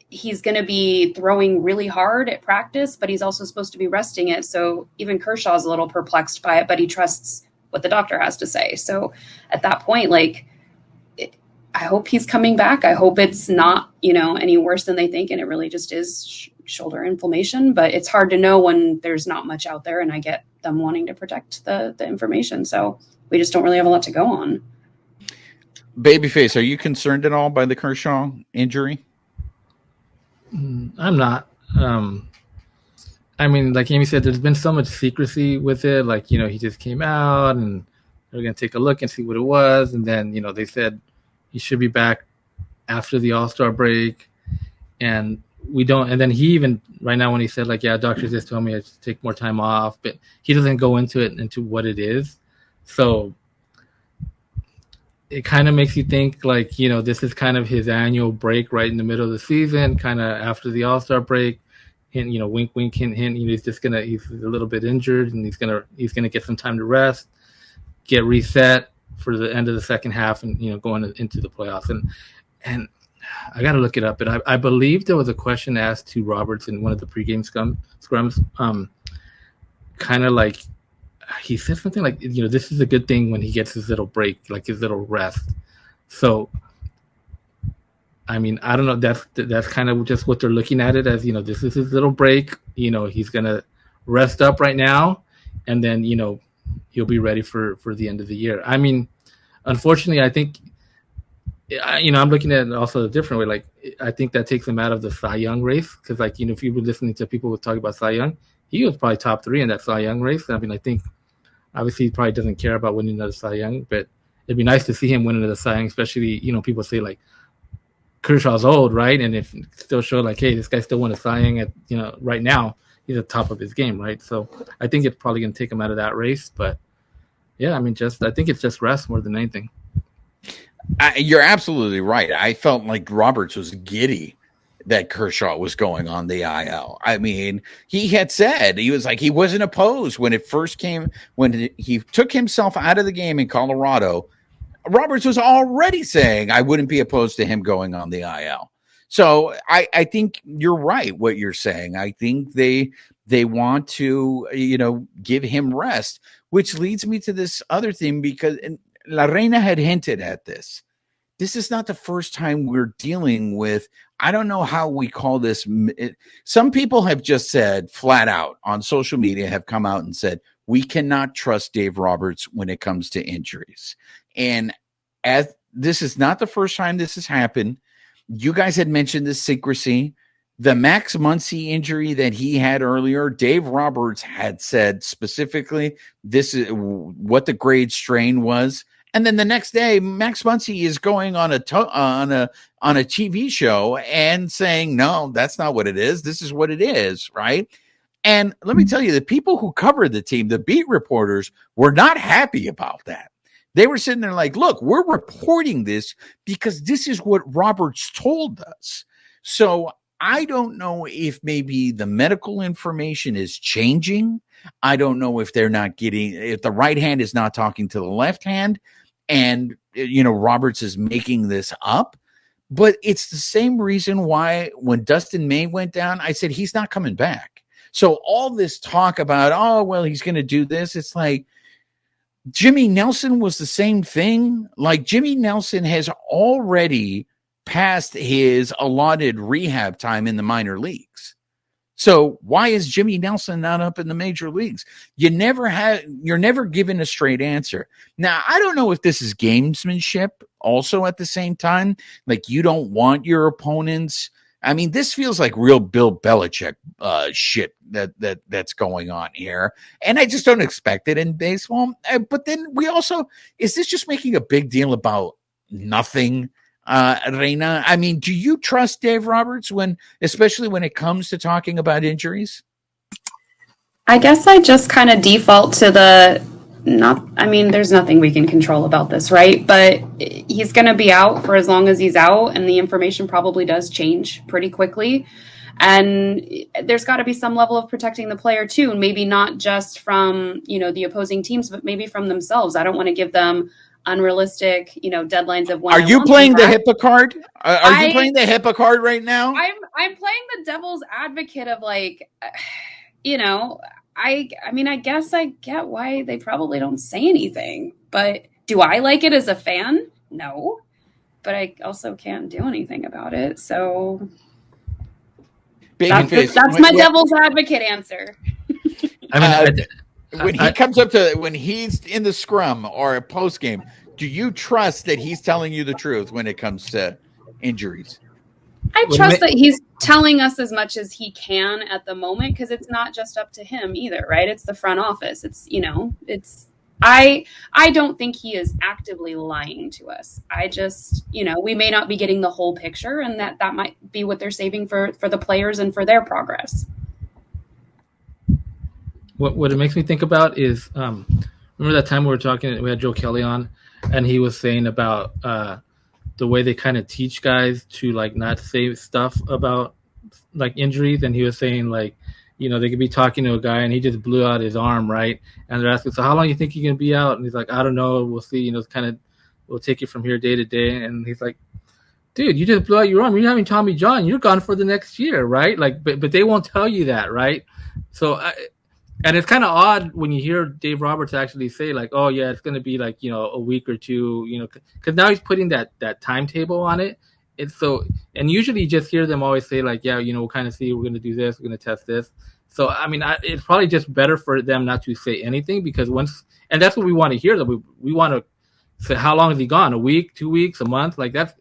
[SPEAKER 2] he's going to be throwing really hard at practice, but he's also supposed to be resting it. So even Kershaw's a little perplexed by it, but he trusts what the doctor has to say. So at that point, I hope he's coming back. I hope it's not, any worse than they think. And it really just is shoulder inflammation, but it's hard to know when there's not much out there, and I get them wanting to protect the information. So we just don't really have a lot to go on.
[SPEAKER 1] Babyface, are you concerned at all by the Kershaw injury?
[SPEAKER 3] I'm not. Like Amie said, there's been so much secrecy with it. He just came out and they're going to take a look and see what it was. And then, they said he should be back after the All-Star break. And we don't. And then he even, right now, when he said, doctors just told me I should take more time off, but he doesn't go into what it is. So it kind of makes you think this is kind of his annual break right in the middle of the season, kind of after the All-Star break. Hint, wink, wink, hint, hint. He's a little bit injured, and he's gonna get some time to rest, get reset for the end of the second half, and going into the playoffs. And I got to look it up, but I believe there was a question asked to Roberts in one of the pregame scrums, kind of he said something like, this is a good thing when he gets his little break, his little rest. So, I don't know. That's kind of just what they're looking at it as. This is his little break. He's gonna rest up right now, and then he'll be ready for the end of the year. Unfortunately, I think I'm looking at it also a different way. I think that takes him out of the Cy Young race because, if you were listening to people who talk about Cy Young, he was probably top 3 in that Cy Young race. I think obviously he probably doesn't care about winning another Cy Young, but it'd be nice to see him win another Cy Young, especially, people say Kershaw's old, right? And if it still show hey, this guy still won a Cy Young at, right now, he's at the top of his game, right? So I think it's probably going to take him out of that race. But yeah, I think it's just rest more than anything.
[SPEAKER 1] You're absolutely right. I felt like Roberts was giddy that Kershaw was going on the IL. He had said, he was he wasn't opposed when it first came, when he took himself out of the game in Colorado. Roberts was already saying I wouldn't be opposed to him going on the IL. So I think you're right what you're saying. I think they want to, give him rest, which leads me to this other thing, because La Reina had hinted at this. This is not the first time we're dealing with, I don't know how we call this. Some people have just said flat out on social media, have come out and said, we cannot trust Dave Roberts when it comes to injuries. And as this is not the first time this has happened. You guys had mentioned this secrecy. The Max Muncy injury that he had earlier, Dave Roberts had said specifically, this is what the grade strain was. And then the next day, Max Muncy is going on a TV show and saying, no, that's not what it is. This is what it is, right? And let me tell you, the people who covered the team, the beat reporters, were not happy about that. They were sitting there like, look, we're reporting this because this is what Roberts told us. So I don't know if maybe the medical information is changing. I don't know if if the right hand is not talking to the left hand, and, Roberts is making this up. But it's the same reason why when Dustin May went down, I said, he's not coming back. So all this talk about, oh, well, he's going to do this. It's like Jimmy Nelson was the same thing. Like, Jimmy Nelson has already passed his allotted rehab time in the minor leagues. So why is Jimmy Nelson not up in the major leagues? You're never given a straight answer. Now, I don't know if this is gamesmanship also at the same time. Like, you don't want your opponents. I mean, this feels like real Bill Belichick shit that's going on here. And I just don't expect it in baseball. But then is this just making a big deal about nothing? Reina, I mean, do you trust Dave Roberts especially when it comes to talking about injuries?
[SPEAKER 2] I guess I just kind of default to there's nothing we can control about this, right? But he's going to be out for as long as he's out, and the information probably does change pretty quickly. And there's got to be some level of protecting the player too, and maybe not just from, the opposing teams, but maybe from themselves. I don't want to give them unrealistic, deadlines of when.
[SPEAKER 1] Are you playing the HIPAA card? Are you playing the HIPAA card right now?
[SPEAKER 2] I'm playing the devil's advocate of like, I guess I get why they probably don't say anything, but do I like it as a fan? No, but I also can't do anything about it. So that's my devil's advocate answer.
[SPEAKER 1] When he comes up when he's in the scrum or a post game, do you trust that he's telling you the truth when it comes to injuries?
[SPEAKER 2] I trust that he's telling us as much as he can at the moment, because it's not just up to him either, right? It's the front office. I don't think he is actively lying to us. I just, we may not be getting the whole picture, and that might be what they're saving for the players and for their progress.
[SPEAKER 3] What it makes me think about is, remember that time we were talking, we had Joe Kelly on, and he was saying about the way they kind of teach guys to like not say stuff about like injuries. And he was saying like, they could be talking to a guy and he just blew out his arm, right? And they're asking, so how long do you think you're going to be out? And he's like, I don't know. We'll see, we'll take it from here day to day. And he's like, dude, you just blew out your arm. You're having Tommy John. You're gone for the next year, right? Like, but they won't tell you that, right? So and it's kind of odd when you hear Dave Roberts actually say like, oh yeah, it's going to be like, a week or two, because now he's putting that timetable on it. It's so, and usually you just hear them always say like, yeah, we'll kind of see, we're going to do this, we're going to test this. So, I mean, it's probably just better for them not to say anything, because and that's what we want to hear, that we want to say, how long is he gone? A week, 2 weeks, a month? Like that's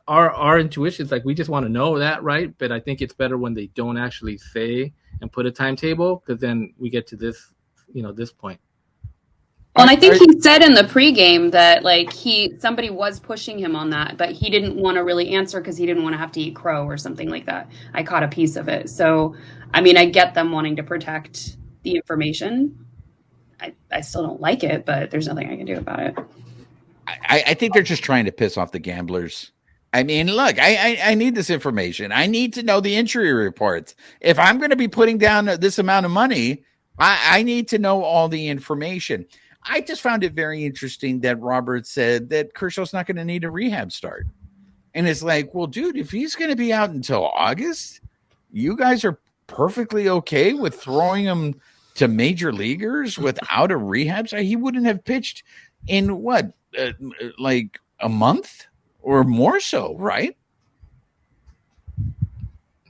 [SPEAKER 3] our intuition. Like, we just want to know that, right? But I think it's better when they don't actually say and put a timetable, because then we get to this, this point.
[SPEAKER 2] Well, and I think he said in the pregame that like somebody was pushing him on that, but he didn't want to really answer because he didn't want to have to eat crow or something like that. I caught a piece of it. So, I mean, I get them wanting to protect the information. I still don't like it, but there's nothing I can do about it.
[SPEAKER 1] I think they're just trying to piss off the gamblers. I mean, look, I need this information. I need to know the injury reports. If I'm going to be putting down this amount of money, I need to know all the information. I just found it very interesting that Robert said that Kershaw's not going to need a rehab start. And it's like, well, dude, if he's going to be out until August, you guys are perfectly okay with throwing him to major leaguers without a rehab. So he wouldn't have pitched in what, like a month or more so, right?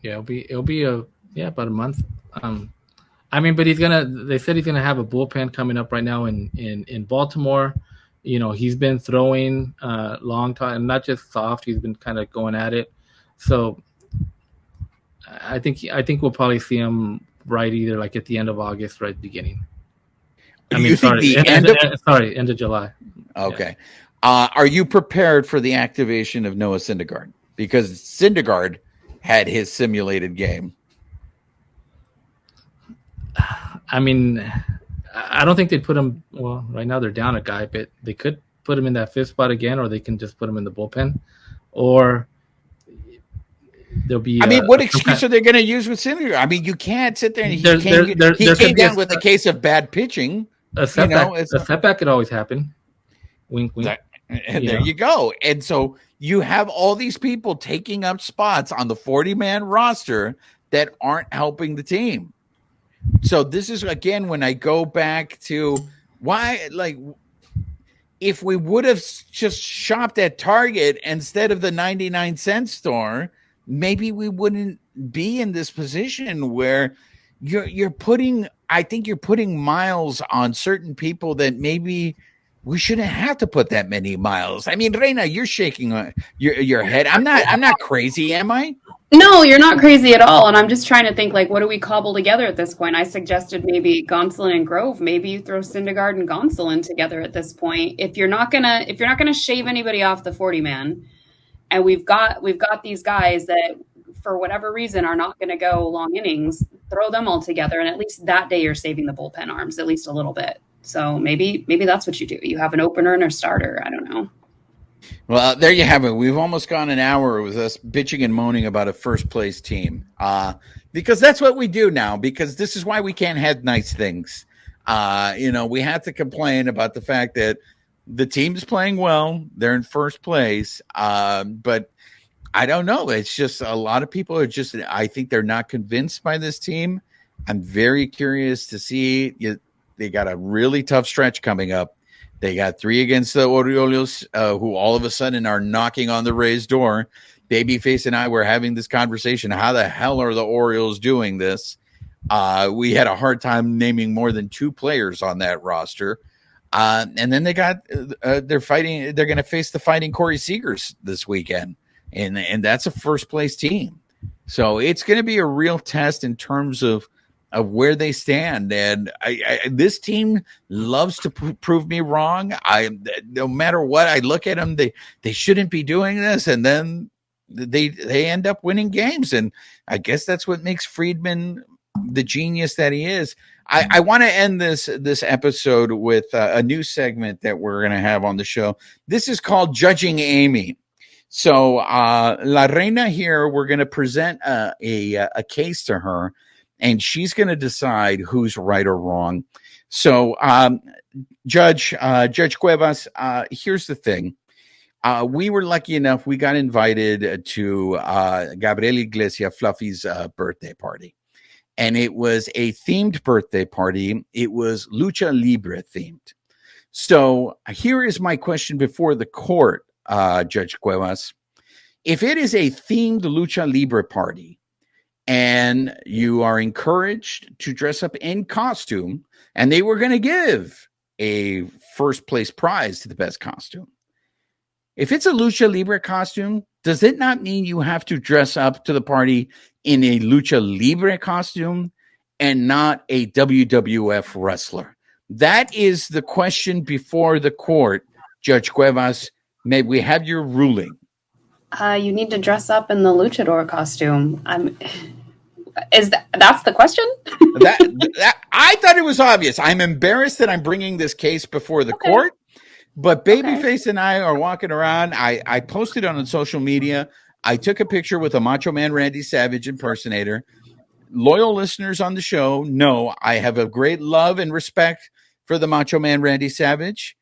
[SPEAKER 3] Yeah, it'll be about a month. I mean, but they said he's gonna have a bullpen coming up right now in Baltimore. You know, he's been throwing long time, not just soft. He's been kind of going at it. So I think we'll probably see him right either like at the end of August, right at the beginning.
[SPEAKER 1] End of
[SPEAKER 3] July.
[SPEAKER 1] Okay. Yeah. Are you prepared for the activation of Noah Syndergaard? Because Syndergaard had his simulated game.
[SPEAKER 3] I mean, I don't think they'd put him. Well, right now they're down a guy, but they could put him in that fifth spot again, or they can just put him in the bullpen, or there'll be.
[SPEAKER 1] I mean, what excuse are they going to use with Syndergaard? I mean, you can't sit there and he came down with a case of bad pitching.
[SPEAKER 3] A setback, a setback could always happen. Wink, wink.
[SPEAKER 1] And there you go. And so you have all these people taking up spots on the 40-man roster that aren't helping the team. So this is, again, when I go back to why, like, if we would have just shopped at Target instead of the 99-cent store, maybe we wouldn't be in this position where you're putting, I think you're putting miles on certain people that maybe we shouldn't have to put that many miles. I mean, Reina, you're shaking your head. I'm not crazy, am I?
[SPEAKER 2] No, you're not crazy at all. And I'm just trying to think, like, what do we cobble together at this point? I suggested maybe Gonsolin and Grove. Maybe you throw Syndergaard and Gonsolin together at this point. If you're not gonna shave anybody off the 40-man, and we've got these guys that for whatever reason are not going to go long innings, throw them all together, and at least that day you're saving the bullpen arms at least a little bit. So maybe that's what you do. You have an opener and a starter. I don't know.
[SPEAKER 1] Well, there you have it. We've almost gone an hour with us bitching and moaning about a first-place team because that's what we do now, because this is why we can't have nice things. We have to complain about the fact that the team's playing well. They're in first place, but I don't know. It's just a lot of people are just – I think they're not convinced by this team. I'm very curious to see – they got a really tough stretch coming up. They got 3 against the Orioles, who all of a sudden are knocking on the Rays' door. Babyface and I were having this conversation. How the hell are the Orioles doing this? We had a hard time naming more than 2 players on that roster. And then they got they're fighting. They're going to face the Fighting Corey Seagers this weekend, and that's a first place team. So it's going to be a real test in terms of where they stand. And this team loves to prove me wrong. No matter what, I look at them, they shouldn't be doing this. And then they end up winning games. And I guess that's what makes Friedman the genius that he is. I want to end this episode with a new segment that we're going to have on the show. This is called Judging Amie. So La Reina here, we're going to present a case to her, and she's going to decide who's right or wrong. So, Judge Cuevas, here's the thing. We were lucky enough, we got invited to Gabriel Iglesias Fluffy's birthday party. And it was a themed birthday party. It was Lucha Libre themed. So here is my question before the court, Judge Cuevas. If it is a themed Lucha Libre party, and you are encouraged to dress up in costume, and they were going to give a first place prize to the best costume. If it's a Lucha Libre costume, does it not mean you have to dress up to the party in a Lucha Libre costume and not a WWF wrestler? That is the question before the court, Judge Cuevas. May we have your ruling?
[SPEAKER 2] You need to dress up in the luchador costume. That's the question?
[SPEAKER 1] that I thought it was obvious. I'm embarrassed that I'm bringing this case before the court, but Babyface and I are walking around. I posted on social media. I took a picture with a Macho Man Randy Savage impersonator. Loyal listeners on the show know I have a great love and respect for the Macho Man Randy Savage.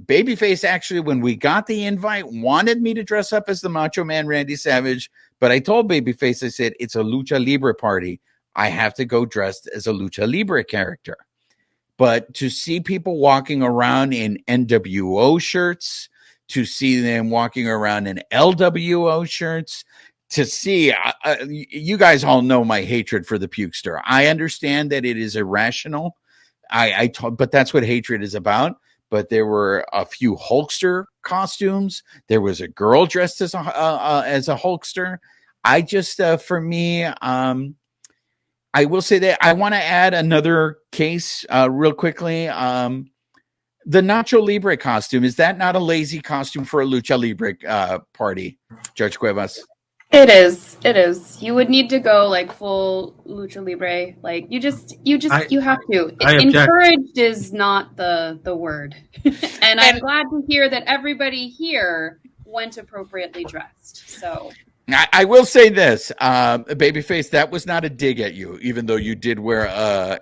[SPEAKER 1] Babyface actually, when we got the invite, wanted me to dress up as the Macho Man Randy Savage, but I told Babyface, I said, it's a Lucha Libre party. I have to go dressed as a Lucha Libre character. But to see people walking around in NWO shirts, to see them walking around in LWO shirts, to see, you guys all know my hatred for the pukester. I understand that it is irrational. But that's what hatred is about. But there were a few Hulkster costumes. There was a girl dressed as a Hulkster. I just, for me, I will say that I want to add another case real quickly. The Nacho Libre costume, is that not a lazy costume for a Lucha Libre party, Judge Cuevas?
[SPEAKER 2] It is. It is. You would need to go like full Lucha Libre. Like you have to. Encouraged is not the word. And I'm glad to hear that everybody here went appropriately dressed. So
[SPEAKER 1] I will say this, Babyface, that was not a dig at you, even though you did wear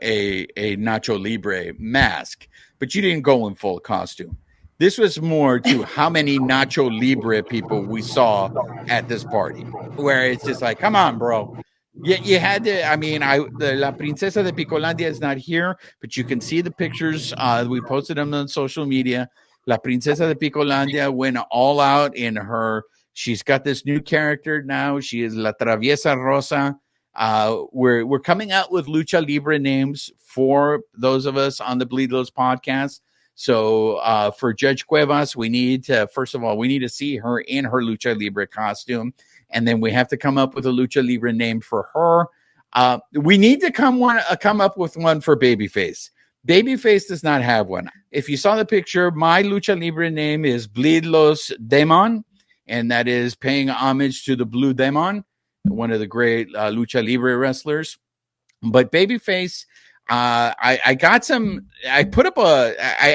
[SPEAKER 1] a Nacho Libre mask, but you didn't go in full costume. This was more to how many Nacho Libre people we saw at this party, where it's just like, come on, bro. You had to, I mean, La Princesa de Picolandia is not here, but you can see the pictures. We posted them on social media. La Princesa de Picolandia went all out in her. She's got this new character now. She is La Traviesa Rosa. We're coming out with Lucha Libre names for those of us on the Bleed Those podcast. So for Judge Cuevas, we need to, first of all, we need to see her in her Lucha Libre costume. And then we have to come up with a Lucha Libre name for her. We need to come up with one for Babyface. Babyface does not have one. If you saw the picture, my Lucha Libre name is Bleed Los Demon, and that is paying homage to the Blue Demon, one of the great Lucha Libre wrestlers. But Babyface, I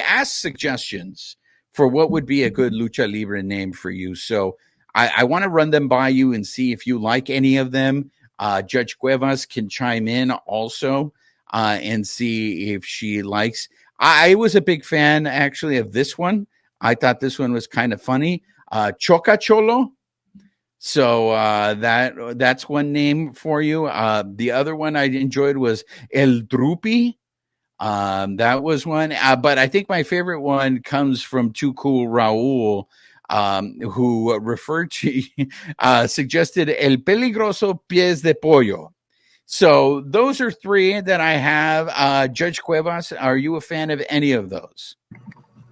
[SPEAKER 1] asked suggestions for what would be a good Lucha Libre name for you. So I want to run them by you and see if you like any of them. Judge Cuevas can chime in also and see if she likes. I was a big fan actually of this one. I thought this one was kind of funny. Choca Cholo. So that's one name for you. The other one I enjoyed was El Drupi. That was one. But I think my favorite one comes from Too Cool Raul, who referred to, suggested El Peligroso Pies de Pollo. So those are three that I have. Judge Cuevas, are you a fan of any of those?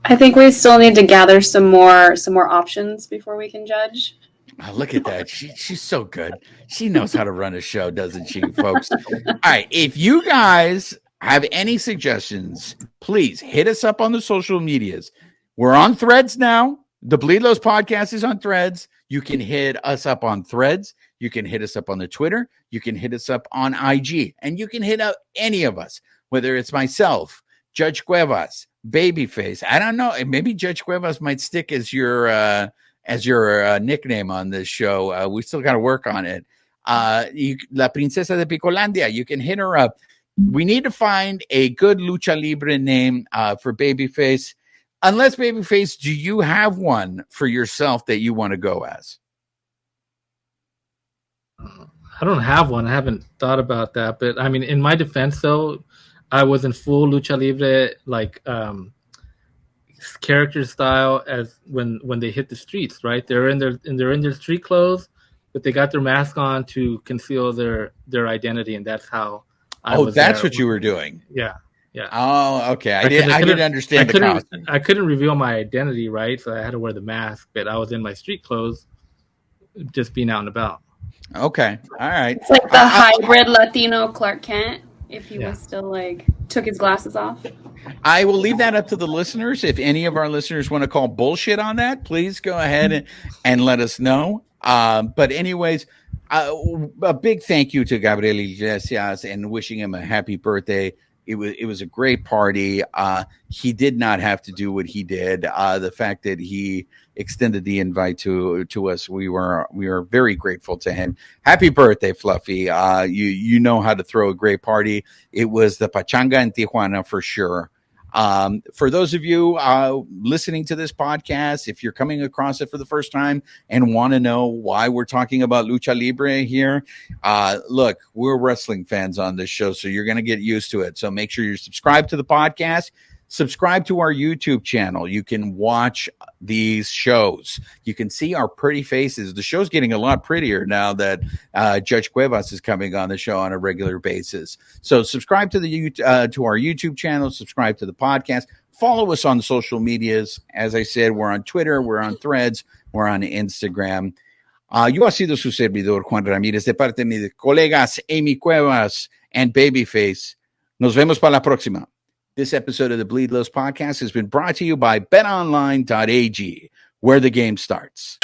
[SPEAKER 2] I think we still need to gather some more options before we can judge.
[SPEAKER 1] Oh, look at that. She's so good. She knows how to run a show, doesn't she, folks? All right. If you guys have any suggestions, please hit us up on the social medias. We're on Threads now. The Bleed Those podcast is on Threads. You can hit us up on Threads. You can hit us up on the Twitter. You can hit us up on IG. And you can hit up any of us, whether it's myself, Judge Cuevas, Babyface. I don't know. Maybe Judge Cuevas might stick as your nickname on this show. We still got to work on it. La Princesa de Picolandia. You can hit her up. We need to find a good Lucha Libre name for Babyface. Unless, Babyface, do you have one for yourself that you want to go as?
[SPEAKER 3] I don't have one. I haven't thought about that. But, I mean, in my defense, though, I was in full Lucha Libre, like, character style as when they hit the streets, right? They're in their street clothes, but they got their mask on to conceal their identity, and that's how
[SPEAKER 1] that's what you were doing.
[SPEAKER 3] Yeah.
[SPEAKER 1] Oh, okay. I didn't understand the costume.
[SPEAKER 3] I couldn't reveal my identity, right? So I had to wear the mask, but I was in my street clothes, just being out and about.
[SPEAKER 1] Okay. All right.
[SPEAKER 2] It's like the hybrid Latino Clark Kent, if he was still took his glasses off.
[SPEAKER 1] I will leave that up to the listeners. If any of our listeners want to call bullshit on that, please go ahead and let us know. But anyways, a big thank you to Gabriel Iglesias and wishing him a happy birthday. It was a great party. He did not have to do what he did. The fact that he extended the invite to us, we were very grateful to him. Happy birthday, Fluffy. You know how to throw a great party. It was the Pachanga in Tijuana for sure. For those of you listening to this podcast, if you're coming across it for the first time and want to know why we're talking about Lucha Libre here, look, we're wrestling fans on this show, so you're going to get used to it. So make sure you're subscribed to the podcast. Subscribe to our YouTube channel. You can watch these shows. You can see our pretty faces. The show's getting a lot prettier now that Judge Cuevas is coming on the show on a regular basis. So subscribe to to our YouTube channel. Subscribe to the podcast. Follow us on social medias. As I said, we're on Twitter. We're on Threads. We're on Instagram. Yo ha sido su servidor, Juan Ramírez, de parte de mis colegas Amie Cuevas and Babyface. Nos vemos para la próxima. This episode of the Bleed Lows podcast has been brought to you by betonline.ag, where the game starts.